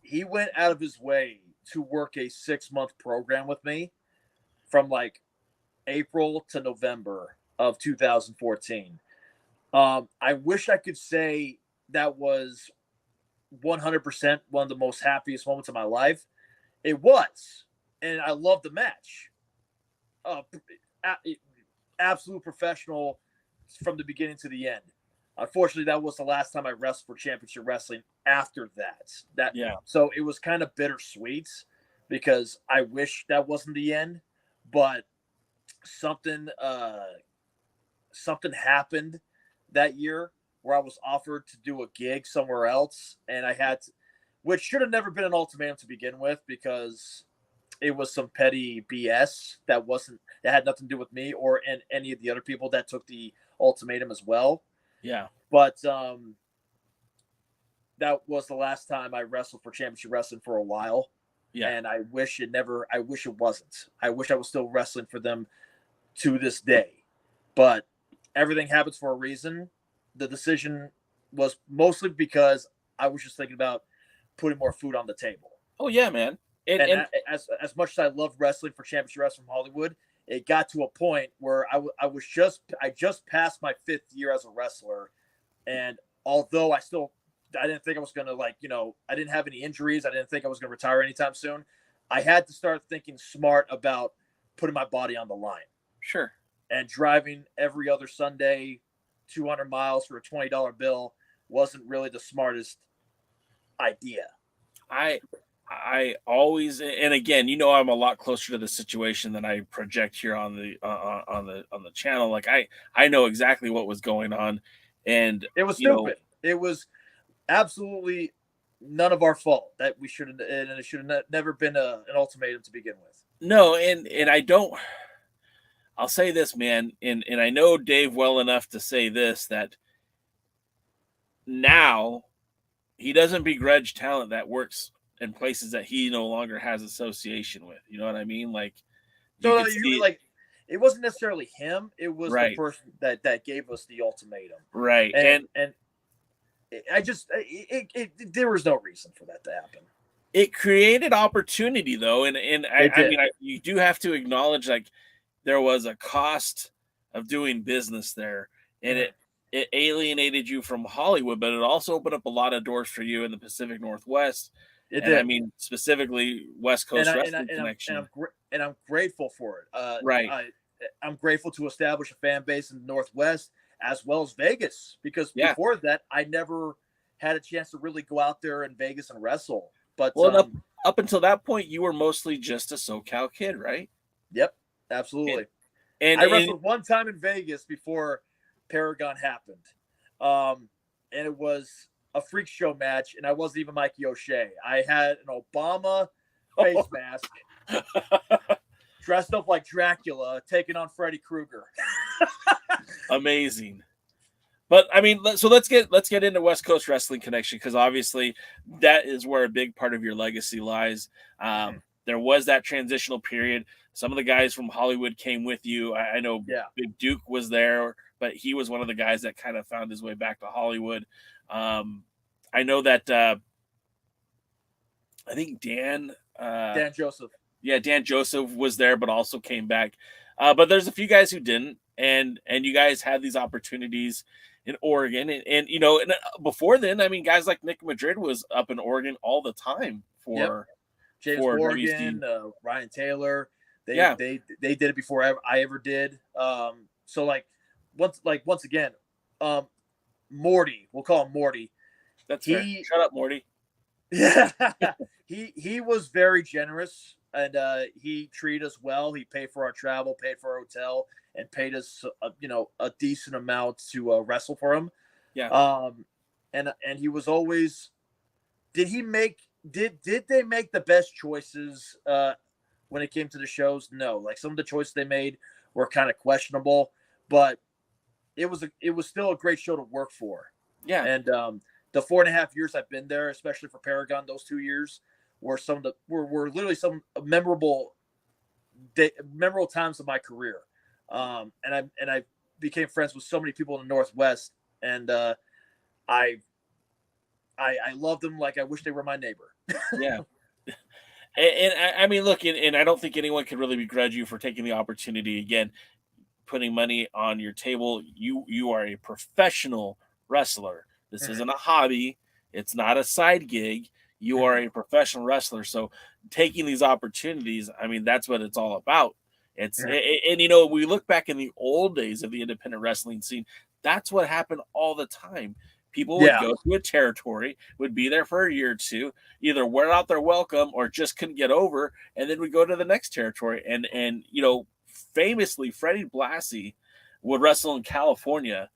He went out of his way to work a 6-month program with me from like April to November of 2014. I wish I could say that was 100% one of the most happiest moments of my life. It was, and I loved the match. Absolute professional from the beginning to the end. Unfortunately, that was the last time I wrestled for Championship Wrestling after that. So it was kind of bittersweet because I wish that wasn't the end, but something happened that year where I was offered to do a gig somewhere else, and I had to, which should have never been an ultimatum to begin with, because it was some petty BS that had nothing to do with me or any of the other people that took the ultimatum as well. Yeah. But that was the last time I wrestled for Championship Wrestling for a while. Yeah. And I wish it wasn't. I wish I was still wrestling for them to this day. But everything happens for a reason. The decision was mostly because I was just thinking about putting more food on the table. Oh, yeah, man. And as much as I loved wrestling for Championship Wrestling from Hollywood, it got to a point where I just passed my 5th year as a wrestler. And although I didn't think I was going to I didn't have any injuries. I didn't think I was going to retire anytime soon. I had to start thinking smart about putting my body on the line. Sure. And driving every other Sunday 200 miles for a $20 bill wasn't really the smartest idea. I always, and again, I'm a lot closer to the situation than I project here on the channel. Like I know exactly what was going on, and it was stupid. It was absolutely none of our fault that we should have, and it should have never been an ultimatum to begin with. No, and I don't. I'll say this, man, and I know Dave well enough to say this, that now he doesn't begrudge talent that works in places that he no longer has association with. You know what I mean? Like, it wasn't necessarily him. It was the person that gave us the ultimatum. Right. And there was no reason for that to happen. It created opportunity though. And I mean, you do have to acknowledge, like, there was a cost of doing business there, and it alienated you from Hollywood, but it also opened up a lot of doors for you in the Pacific Northwest. It did. I mean, specifically West Coast Wrestling Connection. And I'm grateful for it. Right. I'm grateful to establish a fan base in the Northwest as well as Vegas, because before that, I never had a chance to really go out there in Vegas and wrestle. But up until that point, you were mostly just a SoCal kid, right? Yep, absolutely. And I wrestled one time in Vegas before Paragon happened. And it was a freak show match, and I wasn't even Mikey O'Shea. I had an Obama face mask, dressed up like Dracula, taking on Freddy Krueger. Amazing. But I mean, so let's get into West Coast Wrestling Connection, because obviously that is where a big part of your legacy lies. There was that transitional period. Some of the guys from Hollywood came with you. I know Big Duke was there, but he was one of the guys that kind of found his way back to Hollywood. I know that I think Dan Joseph. Yeah, Dan Joseph was there, but also came back. But there's a few guys who didn't, and you guys had these opportunities in Oregon, and before then, I mean, guys like Nick Madrid was up in Oregon all the time for James Morgan, Ryan Taylor. They did it before I ever did. So once again, Morty, we'll call him Morty. That's fair. Shut up, Morty. Yeah, he was very generous, and he treated us well. He paid for our travel, paid for our hotel, and paid us a decent amount to wrestle for him. Yeah. And he was always. Did they make the best choices when it came to the shows? No, like some of the choices they made were kind of questionable, but it was still a great show to work for. Yeah. And the 4.5 years I've been there, especially for Paragon, those 2 years were were literally some memorable times of my career. And I became friends with so many people in the Northwest, and I love them like I wish they were my neighbor. Yeah. And I mean, look, and I don't think anyone can really begrudge you for taking the opportunity again, putting money on your table. You are a professional wrestler. This Mhm. isn't a hobby. It's not a side gig. You are a professional wrestler. So taking these opportunities, I mean, that's what it's all about. It's Mhm. and we look back in the old days of the independent wrestling scene. That's what happened all the time. People would Yeah. go to a territory, would be there for a year or two, either wear out their welcome or just couldn't get over, and then we go to the next territory. And famously, Freddie Blassie would wrestle in California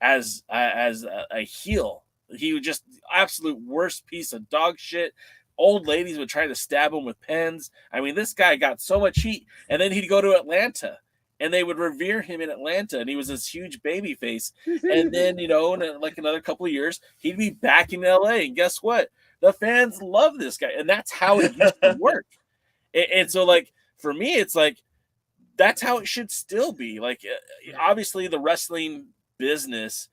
as a heel. He was just absolute worst piece of dog shit. Old ladies would try to stab him with pens. I mean, this guy got so much heat, and then he'd go to Atlanta, and they would revere him in Atlanta, and he was this huge baby face. And then, in like another couple of years, he'd be back in LA, and guess what? The fans love this guy, and that's how it used to work. And so, like, for me, it's like that's how it should still be. Like, obviously, the wrestling business,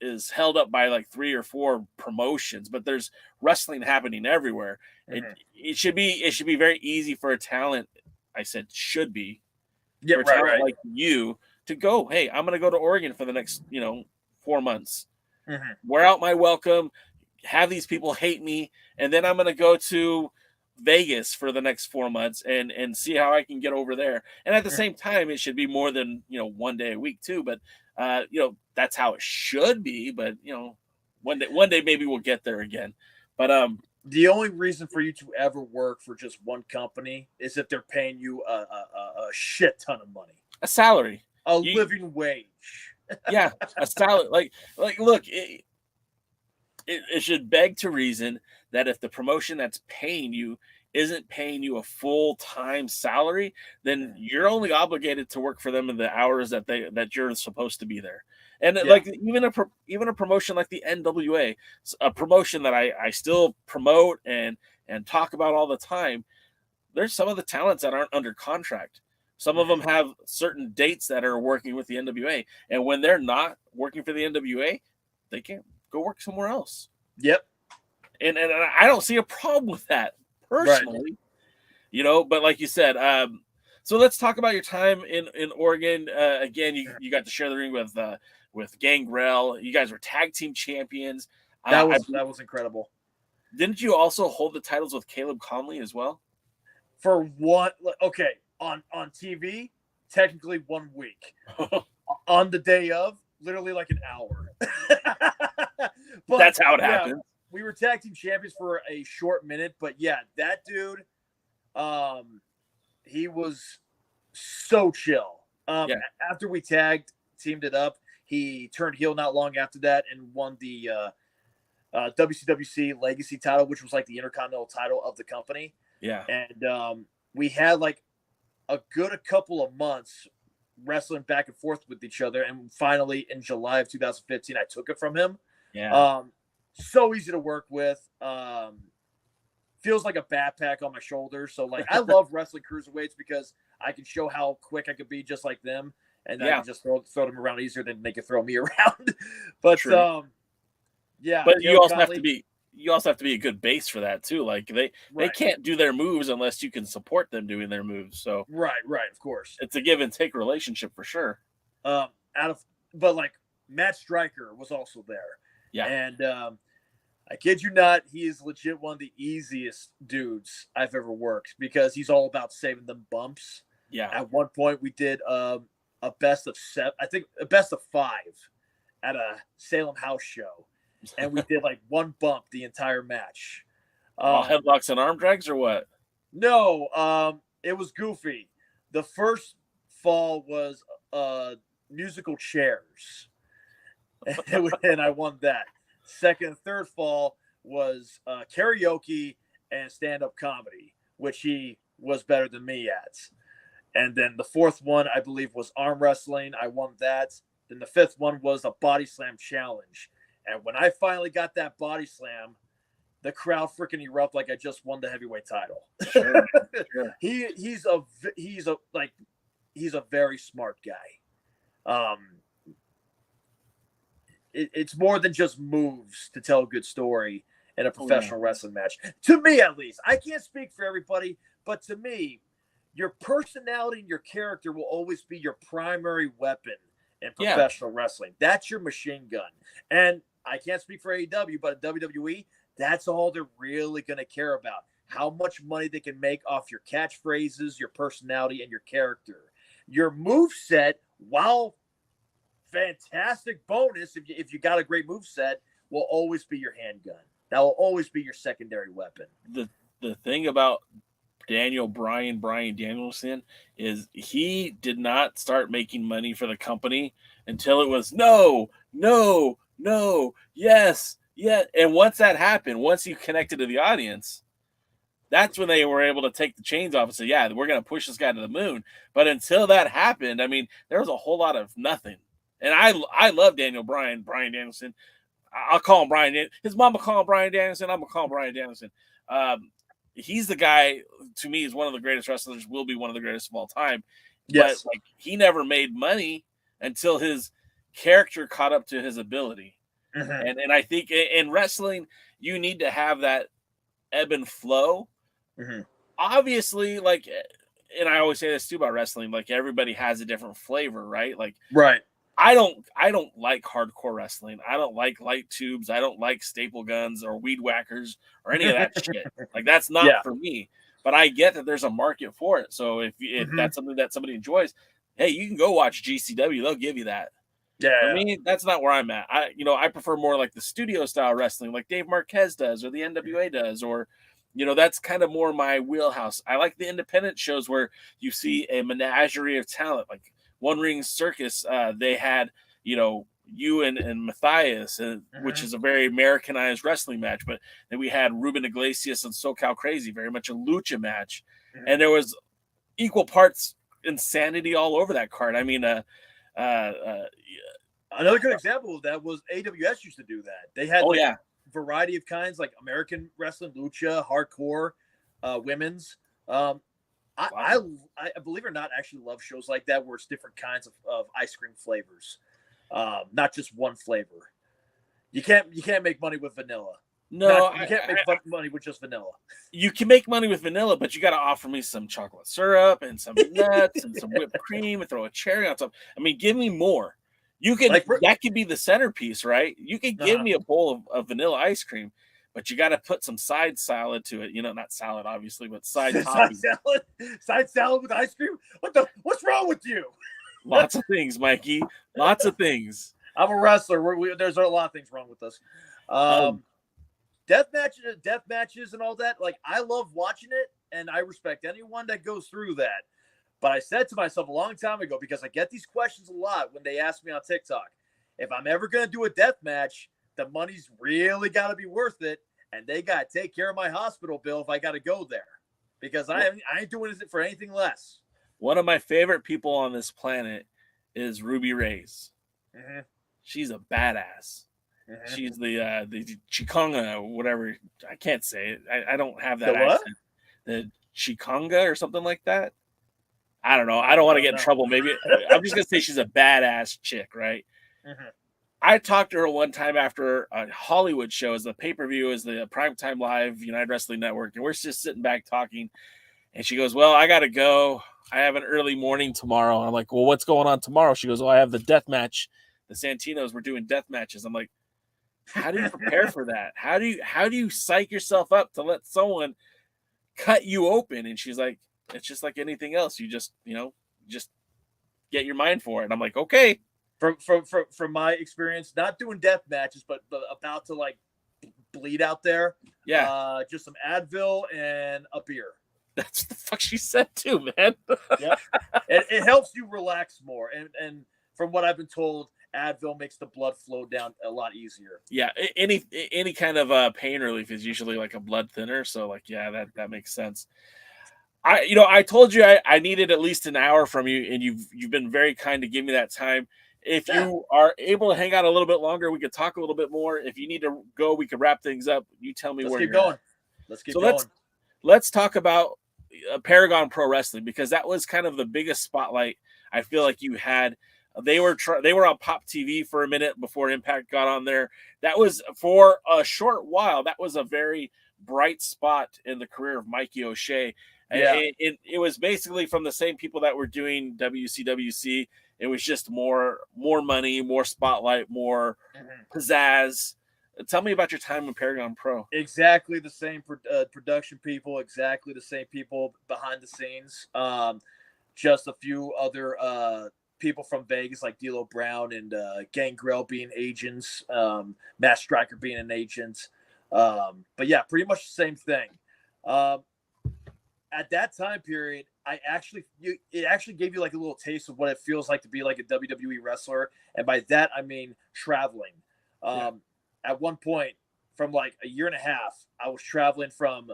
is held up by like 3 or 4 promotions, but there's wrestling happening everywhere. Mhm. It should be very easy for a talent. I said should be Yeah, for a right, talent right. like you to go. Hey, I'm going to go to Oregon for the next 4 months. Mhm. Wear out my welcome. Have these people hate me, and then I'm going to go to Vegas for the next 4 months and see how I can get over there. And at the Mhm. same time, it should be more than 1 day a week too. But that's how it should be. But one day maybe we'll get there again. But The only reason for you to ever work for just one company is if they're paying you a shit ton of money, a salary, a you, living wage. yeah, a salary. Like look, it should beg to reason that if the promotion that's paying you isn't paying you a full-time salary, then you're only obligated to work for them in the hours that you're supposed to be there. And Yeah. like even a promotion like the NWA, a promotion that I still promote and talk about all the time. There's some of the talents that aren't under contract. Some of them have certain dates that are working with the NWA, and when they're not working for the NWA, they can't go work somewhere else. Yep. And I don't see a problem with that Right. personally, But like you said, so let's talk about your time in Oregon. Again, you got to share the ring with Gangrel. You guys were tag team champions. That was incredible. Didn't you also hold the titles with Caleb Conley as well? For one, okay, on TV, technically 1 week. On the day of, literally like an hour. But that's how it happened. We were tag team champions for a short minute, but yeah, that dude, he was so chill. After we teamed it up, he turned heel not long after that and won the WCWC Legacy title, which was like the Intercontinental title of the company. Yeah. And we had like a couple of months wrestling back and forth with each other. And finally, in July of 2015, I took it from him. Yeah. So easy to work with. Feels like a backpack on my shoulders. So, like, I love wrestling cruiserweights because I can show how quick I could be just like them. And I can just throw them around easier than they can throw me around. But, yeah. But you also have to be a good base for that too. Like they can't do their moves unless you can support them doing their moves. So right, of course, it's a give and take relationship for sure. But like Matt Stryker was also there. Yeah, and I kid you not, he is legit one of the easiest dudes I've ever worked because he's all about saving them bumps. Yeah. At one point, we did a best of 7, I think a best of 5 at a Salem house show. and we did like one bump the entire match. All headlocks and arm drags or what? No, it was goofy. The first fall was musical chairs, and I won that. Second and third fall was karaoke and stand-up comedy, which he was better than me at. And then the fourth one, I believe, was arm wrestling. I won that. Then the fifth one was a body slam challenge. And when I finally got that body slam, the crowd freaking erupted like I just won the heavyweight title. Sure. He's a very smart guy. It's more than just moves to tell a good story in a professional wrestling match. To me, at least. I can't speak for everybody, but to me, your personality and your character will always be your primary weapon in professional wrestling. That's your machine gun. And I can't speak for AEW, but in WWE, that's all they're really going to care about. How much money they can make off your catchphrases, your personality, and your character. Your moveset, while fantastic bonus, if you got a great moveset, will always be your handgun. That will always be your secondary weapon. The thing about Bryan Danielson is he did not start making money for the company until it was no, yes, yeah. And once that happened, once he connected to the audience, that's when they were able to take the chains off and say, yeah, we're going to push this guy to the moon. But until that happened, I mean, there was a whole lot of nothing. And I love Bryan Danielson. I'll call him Brian. His mom will call him Bryan Danielson. I'm going to call him Bryan Danielson. He's the guy, to me, is one of the greatest wrestlers, will be one of the greatest of all time. Yes. But he never made money until his character caught up to his ability. Mm-hmm. And I think in wrestling, you need to have that ebb and flow. Mm-hmm. Obviously, and I always say this too about wrestling, like everybody has a different flavor, right? Right. I don't like hardcore wrestling. I don't like light tubes. I don't like staple guns or weed whackers or any of that shit. That's not for me. But I get that there's a market for it. So if that's something that somebody enjoys, hey, you can go watch GCW. They'll give you that. Yeah. For me, that's not where I'm at. I prefer more like the studio style wrestling, like Dave Marquez does, or the NWA does, or that's kind of more my wheelhouse. I like the independent shows where you see a menagerie of talent, like One Ring Circus. They had, you and Matthias, which is a very Americanized wrestling match. But then we had Ruben Iglesias and SoCal Crazy, very much a lucha match. Mm-hmm. And there was equal parts insanity all over that card. I mean, another good example of that was AWS used to do that. They had variety of kinds, like American wrestling, lucha, hardcore, women's. I believe it or not, actually love shows like that where it's different kinds of ice cream flavors, not just one flavor. You can't make money with vanilla. No, you can't make money with just vanilla. You can make money with vanilla, but you got to offer me some chocolate syrup and some nuts and some whipped cream and throw a cherry on top. I mean, give me more. You can that could be the centerpiece, right? You could give me a bowl of vanilla ice cream, but you got to put some side salad to it. Not salad, obviously, but side topping. Side salad with ice cream? What's wrong with you? Lots of things, Mikey. Lots of things. I'm a wrestler. There's a lot of things wrong with us. Death matches and all that. I love watching it, and I respect anyone that goes through that. But I said to myself a long time ago, because I get these questions a lot when they ask me on TikTok, if I'm ever going to do a death match, the money's really got to be worth it, and they got to take care of my hospital bill if I got to go there, because I ain't doing it for anything less. One of my favorite people on this planet is Ruby Reyes. Mm-hmm. She's a badass. Mm-hmm. She's the Chikanga or whatever. I can't say it. I don't have that accent. The Chikanga or something like that. I don't know. I don't want to get in trouble. Maybe I'm just going to say she's a badass chick, right? Mm-hmm. I talked to her one time after a Hollywood show, as the pay-per-view, as the Primetime Live United Wrestling Network, and we're just sitting back talking, and she goes, well, I got to go. I have an early morning tomorrow. I'm like, well, what's going on tomorrow? She goes, I have the death match. The Santinos were doing death matches. I'm like, how do you prepare for that? How do you psych yourself up to let someone cut you open? And she's like, it's just like anything else. You just get your mind for it. And I'm like, okay. from my experience, not doing death matches, but about to like bleed out there. Yeah. Just some Advil and a beer. That's the fuck she said too, man. Yep. It helps you relax more. And from what I've been told, Advil makes the blood flow down a lot easier. Yeah. Any kind of pain relief is usually like a blood thinner. So like, yeah, that makes sense. I told you I needed at least an hour from you, and you've been very kind to give me that time. If you are able to hang out a little bit longer, we could talk a little bit more. If you need to go, we could wrap things up. You tell me Let's where keep you're going. at. Let's keep So going. let's talk about Paragon Pro Wrestling, because that was kind of the biggest spotlight I feel like you had. They were on Pop TV for a minute before Impact got on there. That was for a short while. That was a very bright spot in the career of Mikey O'Shea. Yeah. It was basically from the same people that were doing WCWC. It was just more money, more spotlight, more pizzazz. Tell me about your time with Paragon Pro. Exactly the same production people, exactly the same people behind the scenes. Just a few other people from Vegas, like D'Lo Brown and Gangrel being agents, Matt Striker being an agent. But yeah, pretty much the same thing. At that time period, it actually gave you like a little taste of what it feels like to be like a WWE wrestler, and by that I mean traveling. At one point, from like a year and a half, I was traveling from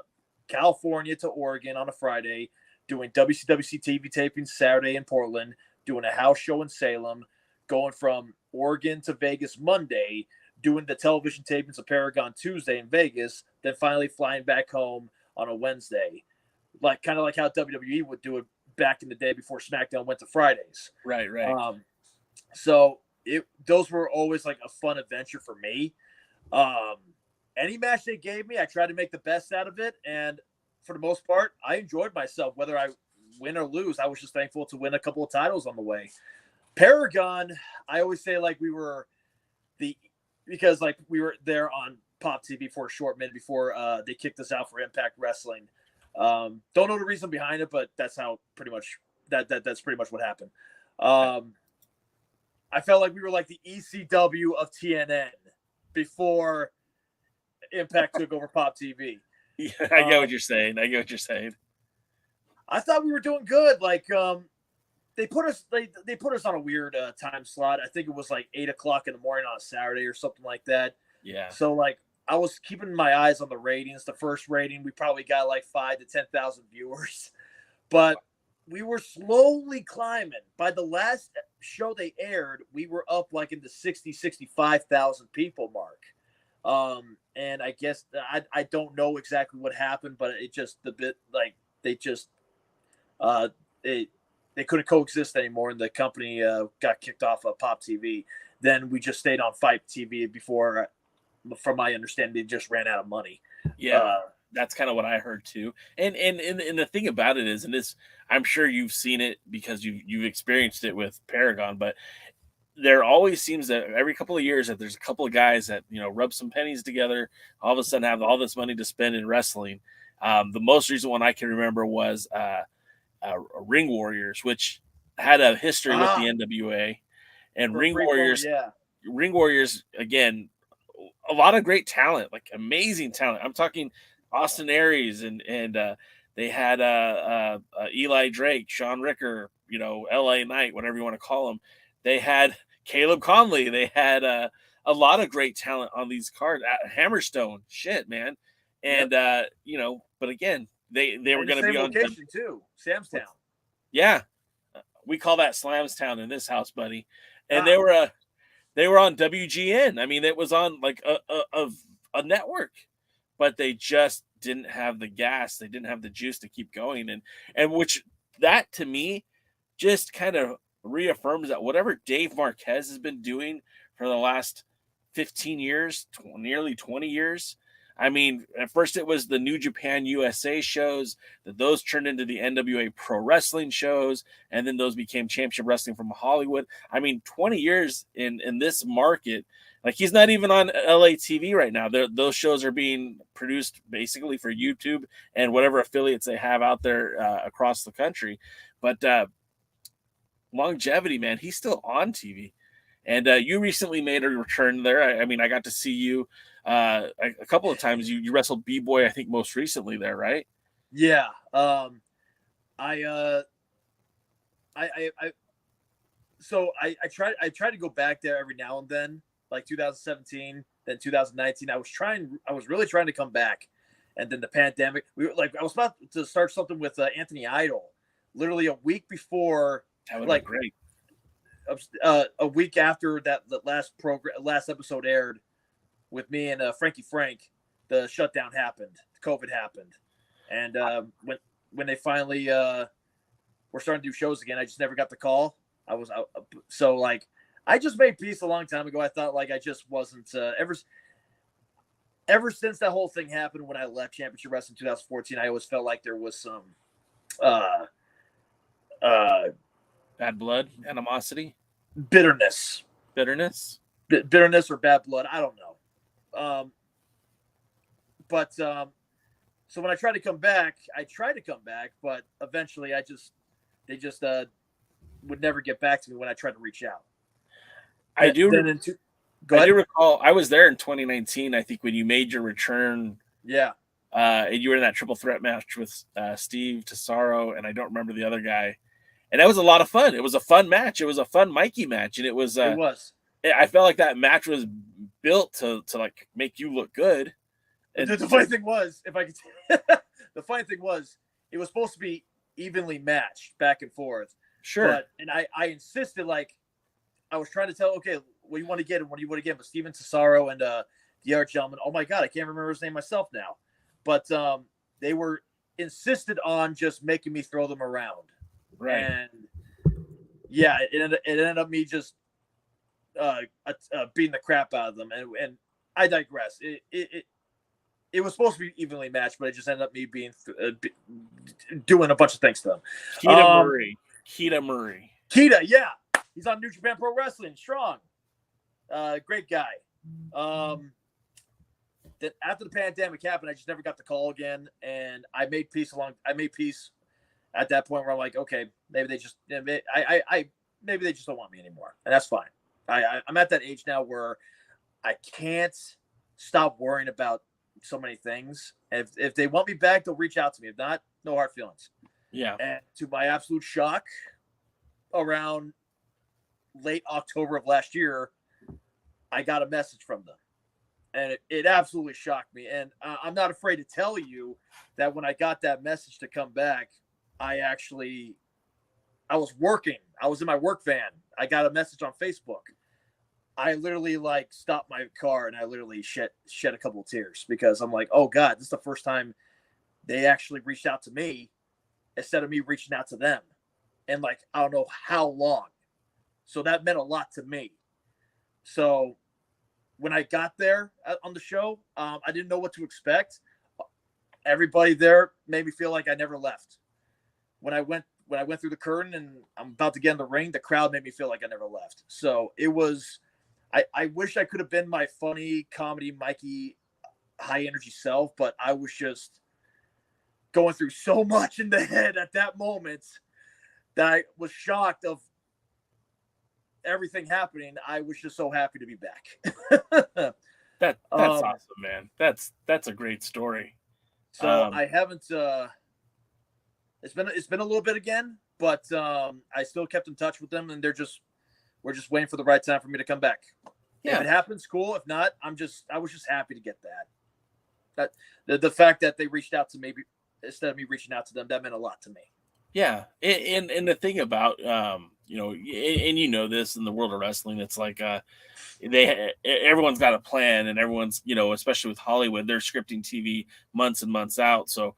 California to Oregon on a Friday, doing WCWC TV tapings Saturday in Portland, doing a house show in Salem, going from Oregon to Vegas Monday, doing the television tapings of Paragon Tuesday in Vegas, then finally flying back home on a Wednesday. Like kind of like how WWE would do it back in the day before SmackDown went to Fridays. Right. So those were always like a fun adventure for me. Any match they gave me, I tried to make the best out of it, and for the most part, I enjoyed myself. Whether I win or lose, I was just thankful to win a couple of titles on the way. Paragon, I always say like because like we were there on Pop TV for a short minute before they kicked us out for Impact Wrestling. Don't know the reason behind it, but that's how pretty much that's pretty much what happened. I felt like we were like the ECW of TNN before Impact took over Pop TV. Yeah, I get what you're saying. I thought we were doing good. Like they put us on a weird time slot. I think it was like 8:00 in the morning on a Saturday or something like that. Yeah. So like I was keeping my eyes on the ratings. The first rating, we probably got like 5,000 to 10,000 viewers, but we were slowly climbing. By the last show they aired, we were up like in the 65,000 people mark. And I guess I don't know exactly what happened, but it just they couldn't coexist anymore, and the company got kicked off of Pop TV. Then we just stayed on Fight TV before. From my understanding, they just ran out of money. Yeah, that's kind of what I heard too. And the thing about it is, and this, I'm sure you've seen it because you've experienced it with Paragon, but there always seems that every couple of years that there's a couple of guys that rub some pennies together, all of a sudden have all this money to spend in wrestling. The most recent one I can remember was Ring Warriors, which had a history with the NWA, and Ring Warriors. Ring Warriors again. A lot of great talent, like amazing talent. I'm talking Austin Aries and they had Eli Drake, Sean Ricker, LA Knight, whatever you want to call them. They had Caleb Conley. They had a lot of great talent on these cards. Hammerstone, shit, man. And but again, they were going to be on location too, Sam's Town. Yeah, we call that Slams Town in this house, buddy. And they were on WGN. I mean, it was on like a network, but they just didn't have the gas. They didn't have the juice to keep going. And which that to me just kind of reaffirms that whatever Dave Marquez has been doing for the last 15 years, nearly 20 years. I mean, at first it was the New Japan USA shows, that those turned into the NWA Pro Wrestling shows, and then those became Championship Wrestling from Hollywood. I mean, 20 years in this market. Like, he's not even on LA TV right now. Those shows are being produced basically for YouTube and whatever affiliates they have out there across the country. But longevity, man, he's still on TV. And you recently made a return there. I mean, I got to see you a couple of times. You wrestled B-Boy, I think, most recently there, right? Yeah. So I try to go back there every now and then, like 2017, then 2019. I was really trying to come back, and then the pandemic. I was about to start something with Anthony Idol, literally a week before. That would be great. A week after that last episode aired, with me and Frankie Frank, the shutdown happened. COVID happened, and when they finally were starting to do shows again, I just never got the call. I just made peace a long time ago. I thought I just wasn't ever since that whole thing happened when I left Championship Wrestling in 2014. I always felt like there was some bad blood, animosity, bitterness or bad blood. I don't know. So when I tried to come back, but eventually they just would never get back to me when I tried to reach out. I do recall I was there in 2019, I think, when you made your return. Yeah. And you were in that triple threat match with Steve Tesaro, and I don't remember the other guy. And that was a lot of fun. It was a fun match. It was a fun Mikey match, and it was. I felt like that match was built to make you look good. And the funny thing was, the funny thing was, it was supposed to be evenly matched back and forth. Sure. And I insisted, I was trying to tell, okay, what do you want to get? And what do you want to get? But Steven Tesaro and the other gentleman, oh my God, I can't remember his name myself now. But they were insisted on just making me throw them around. Right. And yeah, it ended up me just beating the crap out of them. And I digress. It was supposed to be evenly matched, but it just ended up me being doing a bunch of things to them. Keita Murray. Keita, yeah. He's on New Japan Pro Wrestling. Strong. Great guy. Then after the pandemic happened, I just never got the call again. And I made peace at that point where I'm like, okay, maybe they just maybe they just don't want me anymore. And that's fine. I'm at that age now where I can't stop worrying about so many things. If they want me back, they'll reach out to me. If not, no hard feelings. Yeah. And to my absolute shock, around late October of last year, I got a message from them. And it absolutely shocked me. And I'm not afraid to tell you that when I got that message to come back, I was working. I was in my work van. I got a message on Facebook. I literally stopped my car and I literally shed a couple of tears because I'm like, oh God, this is the first time they actually reached out to me instead of me reaching out to them. And I don't know how long. So that meant a lot to me. So when I got there on the show, I didn't know what to expect. Everybody there made me feel like I never left. When I went through the curtain and I'm about to get in the ring, the crowd made me feel like I never left. So it was, I wish I could have been my funny comedy Mikey high energy self, but I was just going through so much in the head at that moment that I was shocked of everything happening. I was just so happy to be back. That's awesome, man. That's a great story. So I haven't. It's been a little bit again, but I still kept in touch with them, and we're just waiting for the right time for me to come back. Yeah. If it happens, cool. If not, I was just happy to get that. The fact that they reached out to me instead of me reaching out to them, that meant a lot to me. Yeah, and the thing about and this in the world of wrestling, it's like everyone's got a plan, and everyone's especially with Hollywood, they're scripting TV months and months out. So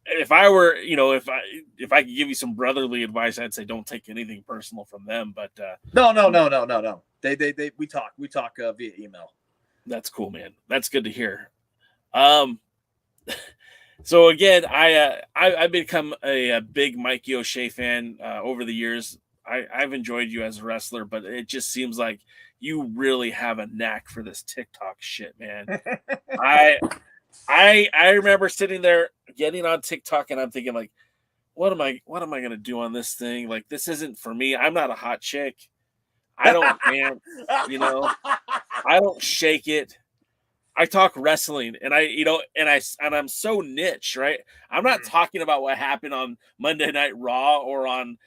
if I were if I could give you some brotherly advice, I'd say don't take anything personal from them. But no. They we talk via email. That's cool, man. That's good to hear. So again, I've become a big Mikey O'Shea fan over the years. I've enjoyed you as a wrestler, but it just seems like you really have a knack for this TikTok shit, man. I remember sitting there getting on TikTok and I'm thinking what am I gonna do on this thing? This isn't for me. I'm not a hot chick. I don't dance, I don't shake it. I talk wrestling, and I'm so niche, right? I'm not talking about what happened on Monday Night Raw or on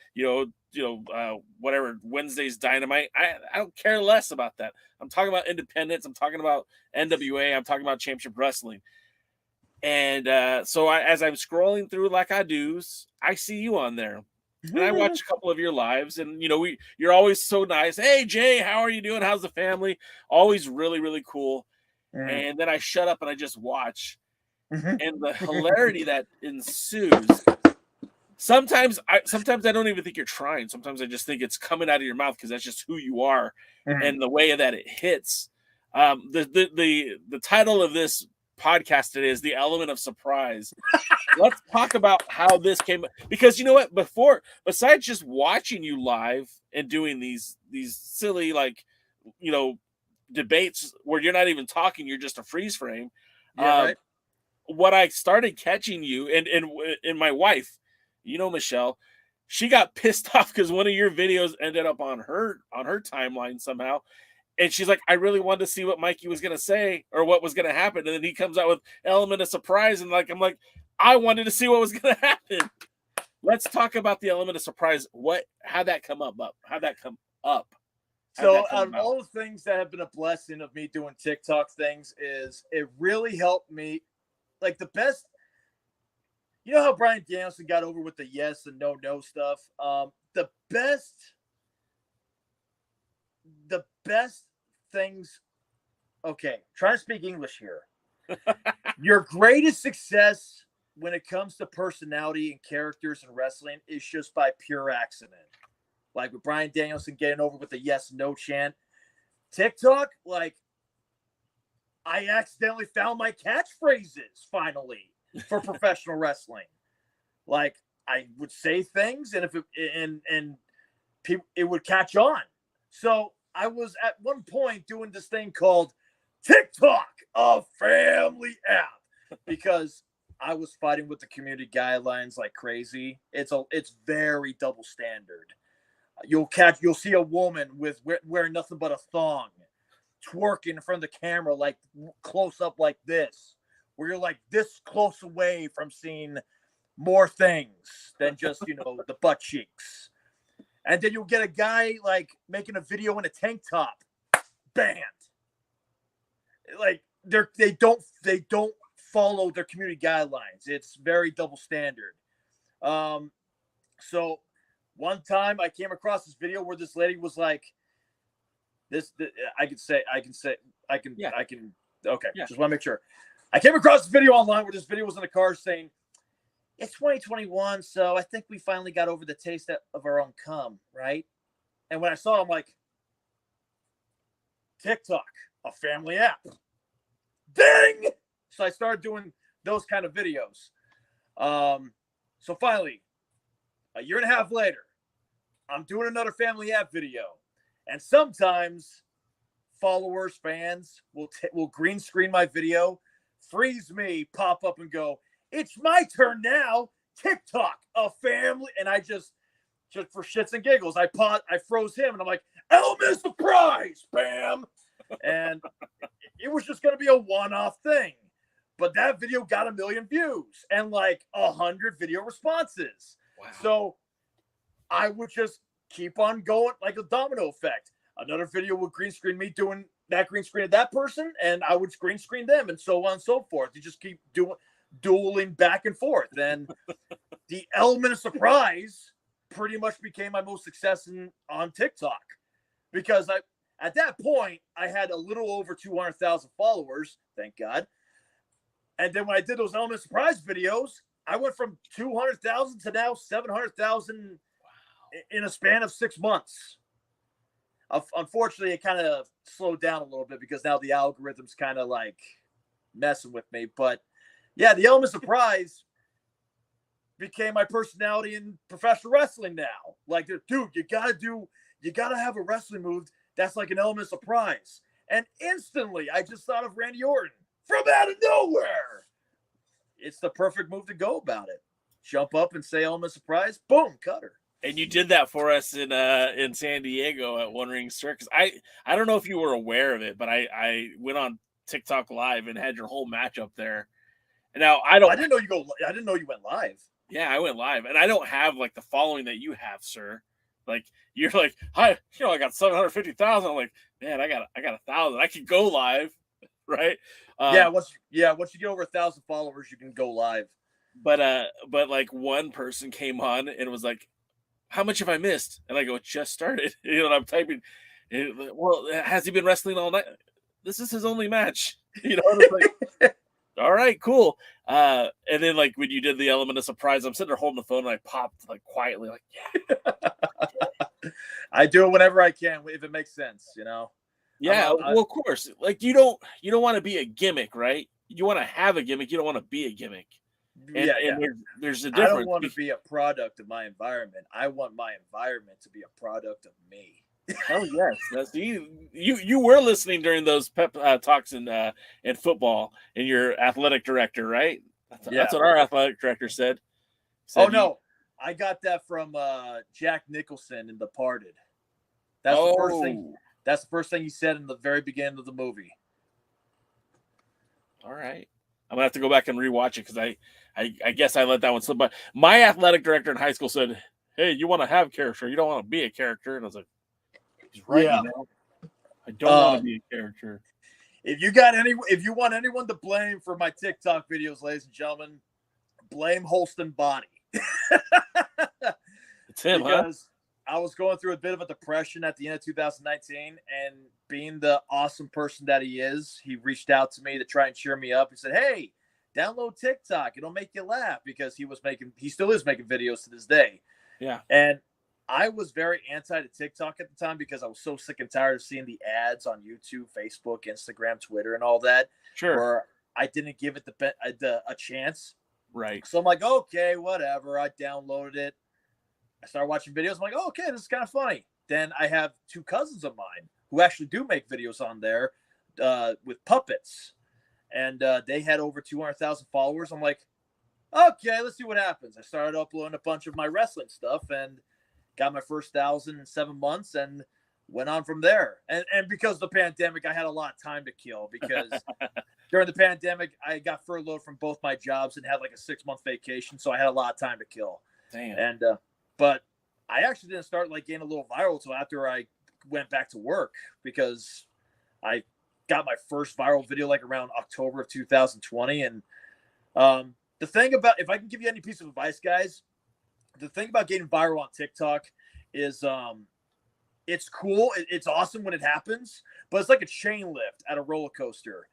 whatever Wednesday's Dynamite. I don't care less about that. I'm talking about independence. I'm talking about NWA. I'm talking about Championship Wrestling. And so as I'm scrolling through like I do's, I see you on there. And I watch a couple of your lives, and you're always so nice. Hey Jay, how are you doing? How's the family? Always really, really cool. And then I shut up and I just watch. And the hilarity that ensues. Sometimes I don't even think you're trying. Sometimes I just think it's coming out of your mouth because that's just who you are and the way that it hits. The title of this podcast today is The Element of Surprise. Let's talk about how this came, because you know what, besides just watching you live and doing these silly debates where you're not even talking, you're just a freeze frame. Right. What I started catching you and my wife, Michelle, she got pissed off because one of your videos ended up on her timeline somehow. And she's like, I really wanted to see what Mikey was going to say or what was going to happen. And then he comes out with element of surprise. And I'm like, I wanted to see what was going to happen. Let's talk about the element of surprise. How'd that come up? How'd that come up? So out of all the things that have been a blessing of me doing TikTok things is it really helped me. Like the best, you know how Bryan Danielson got over with the yes and no stuff? The best things. Okay, trying to speak English here. Your greatest success when it comes to personality and characters in wrestling is just by pure accident. Like with Bryan Danielson getting over with the yes, no chant. TikTok, I accidentally found my catchphrases finally for professional wrestling. Like I would say things and it would catch on. So I was at one point doing this thing called TikTok, a family app, because I was fighting with the community guidelines like crazy. It's very double standard. You'll see a woman wearing nothing but a thong, twerking in front of the camera, like close up like this, where you're like this close away from seeing more things than just, the butt cheeks. And then you'll get a guy like making a video in a tank top, banned. Like they don't follow their community guidelines. It's very double standard. So one time I came across this video where this lady was like, okay. Yeah. Just want to make sure. I came across this video online where this video was in a car saying, it's 2021, so I think we finally got over the taste of our own cum, right? And when I saw it, I'm like, TikTok, a family app. Ding! So I started doing those kind of videos. So finally, a year and a half later, I'm doing another family app video. And sometimes followers, fans will green screen my video, freeze me, pop up and go, it's my turn now. TikTok, a family. And I just for shits and giggles, I froze him and I'm like, element surprise, bam. And it was just going to be a one-off thing. But that video got 1 million views and 100 video responses. Wow. So I would just keep on going like a domino effect. Another video would green screen me doing that green screen of that person, and I would green screen them, and so on and so forth. You just keep dueling back and forth. And the element of surprise pretty much became my most success on TikTok, because at that point I had a little over 200,000 followers, thank God. And then when I did those element of surprise videos, I went from 200,000 to now 700,000 in a span of 6 months. Unfortunately, it kind of slowed down a little bit because now the algorithm's kind of messing with me. But yeah, the element of surprise became my personality in professional wrestling now. Like, dude, you gotta have a wrestling move that's like an element of surprise. And instantly, I just thought of Randy Orton from out of nowhere. It's the perfect move to go about it. Jump up and say element of surprise. Boom, cutter. And you did that for us in San Diego at One Ring Circus. I don't know if you were aware of it, but I went on TikTok Live and had your whole match up there. And now I didn't know you went live. Yeah, I went live, and I don't have like the following that you have, sir. Like you're like, hi, I got 750,000. I'm like, man, I got 1,000. I could go live, right? Once you get over 1,000 followers, you can go live. But like one person came on and was like, how much have I missed? And I go, it just started. And I'm typing, well, has he been wrestling all night? This is his only match. And it's like, all right, cool. And then like when you did the element of surprise, I'm sitting there holding the phone and I popped like quietly, like, yeah. I do it whenever I can, if it makes sense, Yeah, well, of course. Like you don't want to be a gimmick, right? You want to have a gimmick. You don't want to be a gimmick. And there's a difference. I don't want to be a product of my environment. I want my environment to be a product of me. Hell yes, that's you were listening during those pep talks in football, and your athletic director, right? That's what our athletic director said. No, I got that from Jack Nicholson in Departed. That's the first thing. That's the first thing he said in the very beginning of the movie. All right, I'm gonna have to go back and rewatch it because I guess I let that one slip by. My athletic director in high school said, "Hey, you want to have character, you don't want to be a character," and I was like, he's right. Yeah. I don't want to be a character. If you want anyone to blame for my TikTok videos, ladies and gentlemen, blame Holston Body. It's him, because I was going through a bit of a depression at the end of 2019, and being the awesome person that he is, he reached out to me to try and cheer me up. He said, "Hey, download TikTok. It'll make you laugh," because he still is making videos to this day. Yeah. And I was very anti to TikTok at the time because I was so sick and tired of seeing the ads on YouTube, Facebook, Instagram, Twitter, and all that. Sure. Where I didn't give it a chance. Right. So I'm like, okay, whatever. I downloaded it. I started watching videos. I'm like, oh, okay, this is kind of funny. Then I have two cousins of mine who actually do make videos on there with puppets. And they had over 200,000 followers. I'm like, okay, let's see what happens. I started uploading a bunch of my wrestling stuff and got my first 1,000 in 7 months and went on from there. And because of the pandemic, I had a lot of time to kill because during the pandemic, I got furloughed from both my jobs and had like a 6-month vacation. So I had a lot of time to kill. Damn. And, but I actually didn't start like getting a little viral until after I went back to work because I got my first viral video like around October of 2020. And the thing about, if I can give you any piece of advice, guys, the thing about getting viral on TikTok is it's cool. It's awesome when it happens, but it's like a chain lift at a roller coaster.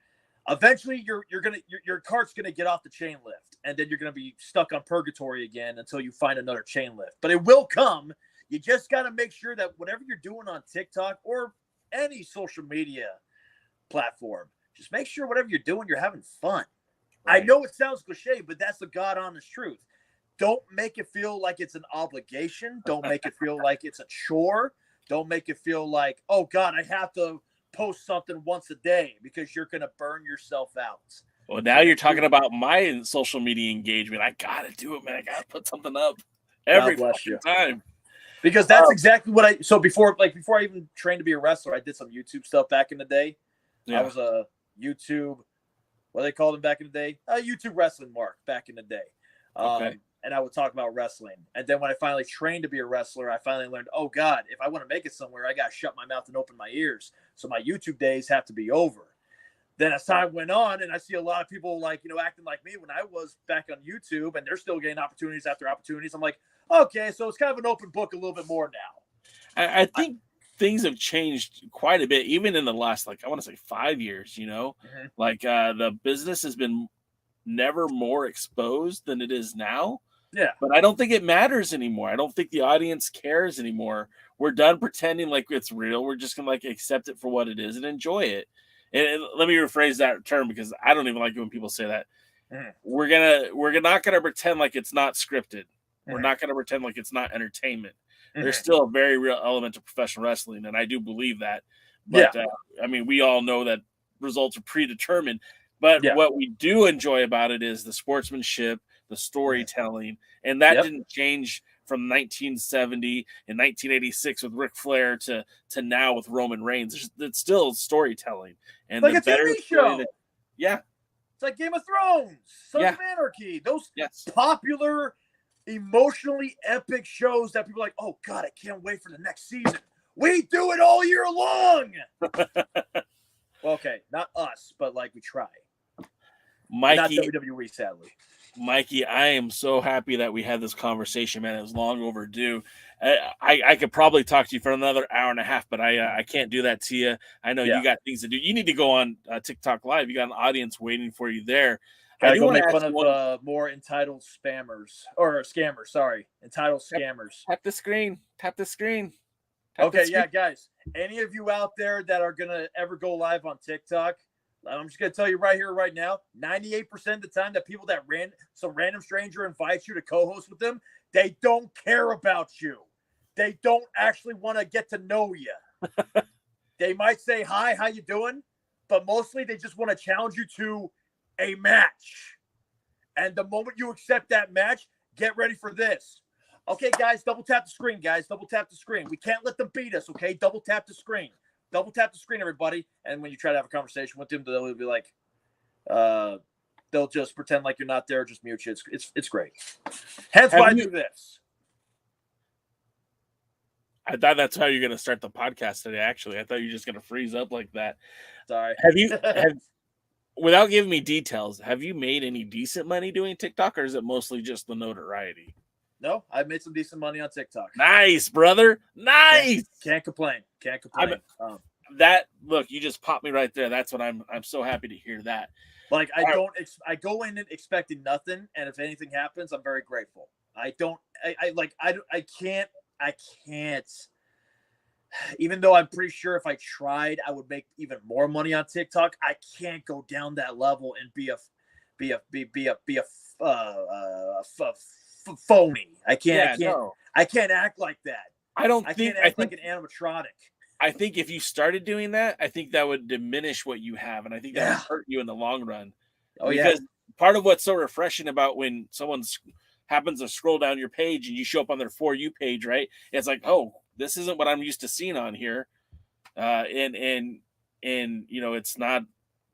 Eventually your cart's going to get off the chain lift, and then you're going to be stuck on purgatory again until you find another chain lift, but it will come. You just got to make sure that whatever you're doing on TikTok or any social media platform, just make sure whatever you're doing, you're having fun. Right. I know it sounds cliche, but that's the God honest truth. Don't make it feel like it's an obligation. Don't make it feel like it's a chore. Don't make it feel like, oh God, I have to post something once a day, because you're going to burn yourself out. Well, now you're talking about my social media engagement. I got to do it, man. I got to put something up every time. Because that's exactly what so before I even trained to be a wrestler, I did some YouTube stuff back in the day. Yeah. I was a YouTube, what they called him back in the day? YouTube wrestling mark back in the day. Okay. And I would talk about wrestling. And then when I finally trained to be a wrestler, I finally learned, oh God, if I want to make it somewhere, I got to shut my mouth and open my ears. So my YouTube days have to be over. Then as time went on, and I see a lot of people acting like me when I was back on YouTube, and they're still getting opportunities after opportunities. I'm like, okay, so it's kind of an open book a little bit more now. I think things have changed quite a bit, even in the last, I want to say 5 years, mm-hmm. The business has been never more exposed than it is now. Yeah. But I don't think it matters anymore. I don't think the audience cares anymore. We're done pretending like it's real. We're just going to accept it for what it is and enjoy it. And let me rephrase that term, because I don't even like it when people say that. Mm. We're not going to pretend like it's not scripted. Mm. We're not going to pretend like it's not entertainment. Mm. There's still a very real element of professional wrestling, and I do believe that. But we all know that results are predetermined. But what we do enjoy about it is the sportsmanship, the storytelling, and that didn't change from 1970 and 1986 with Ric Flair to now with Roman Reigns. It's still storytelling. And like the a better TV show. Yeah. It's like Game of Thrones, Sons Yeah. of Anarchy. Those Yes. popular, emotionally epic shows that people are like, oh, God, I can't wait for the next season. We do it all year long. Okay, not us, but like we try. Mikey, not WWE, sadly. Mikey, I am so happy that we had this conversation, man. It was long overdue. I could probably talk to you for another hour and a half, but I can't do that to you. I know you got things to do. You need to go on TikTok Live. You got an audience waiting for you there. I do want to make fun of more entitled spammers or scammers. Sorry, entitled scammers. Tap the screen. Tap the screen. Okay, yeah, guys. Any of you out there that are gonna ever go live on TikTok, I'm just gonna tell you right here, right now. 98% of the time, that people that some random stranger invites you to co-host with them, they don't care about you. They don't actually want to get to know you. They might say hi, how you doing, but mostly they just want to challenge you to a match. And the moment you accept that match, get ready for this. Okay, guys, double tap the screen, guys. Double tap the screen. We can't let them beat us, okay? Double tap the screen. Double tap the screen, everybody. And when you try to have a conversation with them, they'll be like, they'll just pretend like you're not there, just mute you. It's great. Hence why I do this. I thought that's how you're going to start the podcast today, actually. I thought you were just going to freeze up like that. Sorry. Without giving me details, have you made any decent money doing TikTok, or is it mostly just the notoriety? No, I've made some decent money on TikTok. Nice, brother. Nice. Can't complain. Can't complain. Look, you just popped me right there. That's what I'm so happy to hear that. Like I go in it expecting nothing, and if anything happens, I'm very grateful. I can't. Even though I'm pretty sure if I tried, I would make even more money on TikTok. I can't go down that level and be a phony. I can't act like that. I can't act like an animatronic. I think if you started doing that, I think that would diminish what you have, and I think that would hurt you in the long run. Oh, because part of what's so refreshing about when someone happens to scroll down your page and you show up on their For You page, right? It's like, oh, this isn't what I'm used to seeing on here, and you know, it's not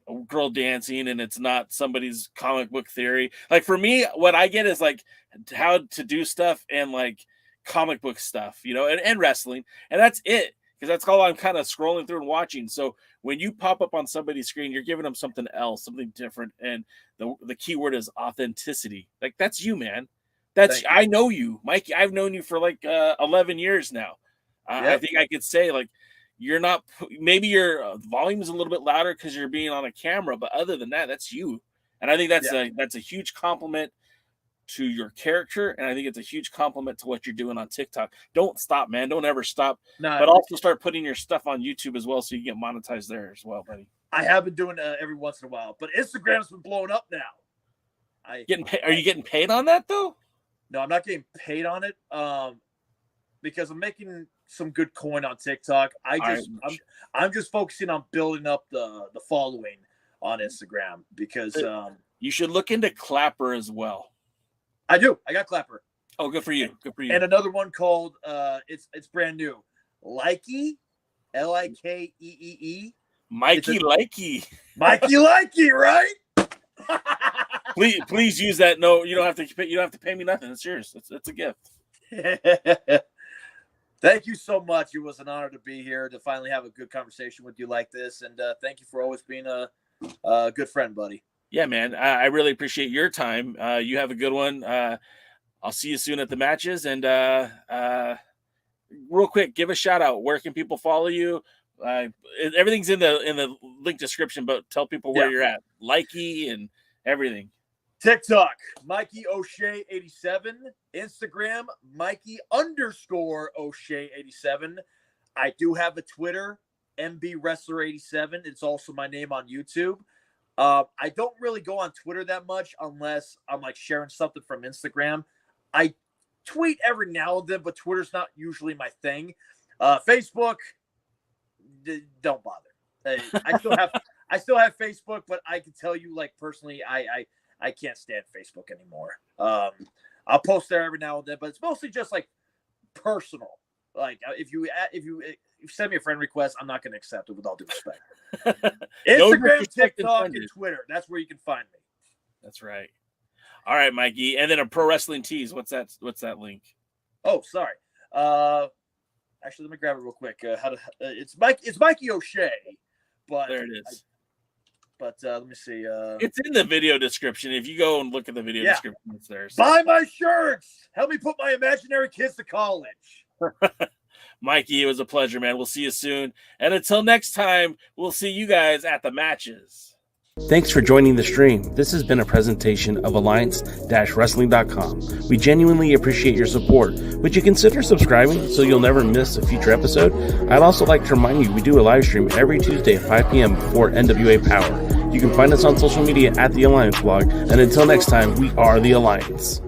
a girl dancing, and it's not somebody's comic book theory. Like for me, what I get is like how to do stuff and like comic book stuff, you know, and wrestling, and that's it. Because that's all I'm kind of scrolling through and watching. So when you pop up on somebody's screen, you're giving them something else, something different. And the key word is authenticity. Like, that's you, man. I know you, Mikey. I've known you for like 11 years now. I think I could say, like, you're not, maybe your volume is a little bit louder because you're being on a camera. But other than that, that's you. And I think that's a huge compliment to your character, and I think it's a huge compliment to what you're doing on TikTok. Don't stop, man. Don't ever stop. But also start putting your stuff on YouTube as well, so you get monetized there as well, buddy. I have been doing every once in a while, but Instagram's been blowing up now. Are you getting paid on that though? No, I'm not getting paid on it. Because I'm making some good coin on TikTok. I'm just focusing on building up the following on Instagram because you should look into Clapper as well. I do. I got Clapper. Oh, good for you. Good for you. And another one called it's brand new. Likey, Likee. Mikey Likey. Mikey Likey, right? please use that. No, you don't have to pay me nothing. It's yours. It's a gift. Thank you so much. It was an honor to be here to finally have a good conversation with you like this, and thank you for always being a good friend, buddy. Yeah, man. I really appreciate your time. You have a good one. I'll see you soon at the matches. And real quick, give a shout out. Where can people follow you? Everything's in the link description, but tell people where you're at. Likey and everything. TikTok, Mikey O'Shea 87. Instagram, Mikey_O'Shea 87. I do have a Twitter, MB Wrestler 87. It's also my name on YouTube. I don't really go on Twitter that much unless I'm like sharing something from Instagram. I tweet every now and then, but Twitter's not usually my thing. Facebook, don't bother. I still have Facebook, but I can tell you, like, personally, I can't stand Facebook anymore. I'll post there every now and then, but it's mostly just like personal. Like if you send me a friend request, I'm not going to accept it with all due respect. Instagram, TikTok, and Twitter. That's where you can find me. That's right. All right, Mikey. And then a Pro Wrestling Tees. What's that link? Oh, sorry. Actually, let me grab it real quick. It's Mikey O'Shea, but there it is. Let me see. It's in the video description. If you go and look at the video description, it's there. So. Buy my shirts. Help me put my imaginary kids to college. Mikey, it was a pleasure, man. We'll see you soon. And until next time, we'll see you guys at the matches. Thanks for joining the stream. This has been a presentation of Alliance-Wrestling.com. We genuinely appreciate your support. Would you consider subscribing so you'll never miss a future episode? I'd also like to remind you we do a live stream every Tuesday at 5 p.m. before NWA Power. You can find us on social media at The Alliance Blog. And until next time, we are The Alliance.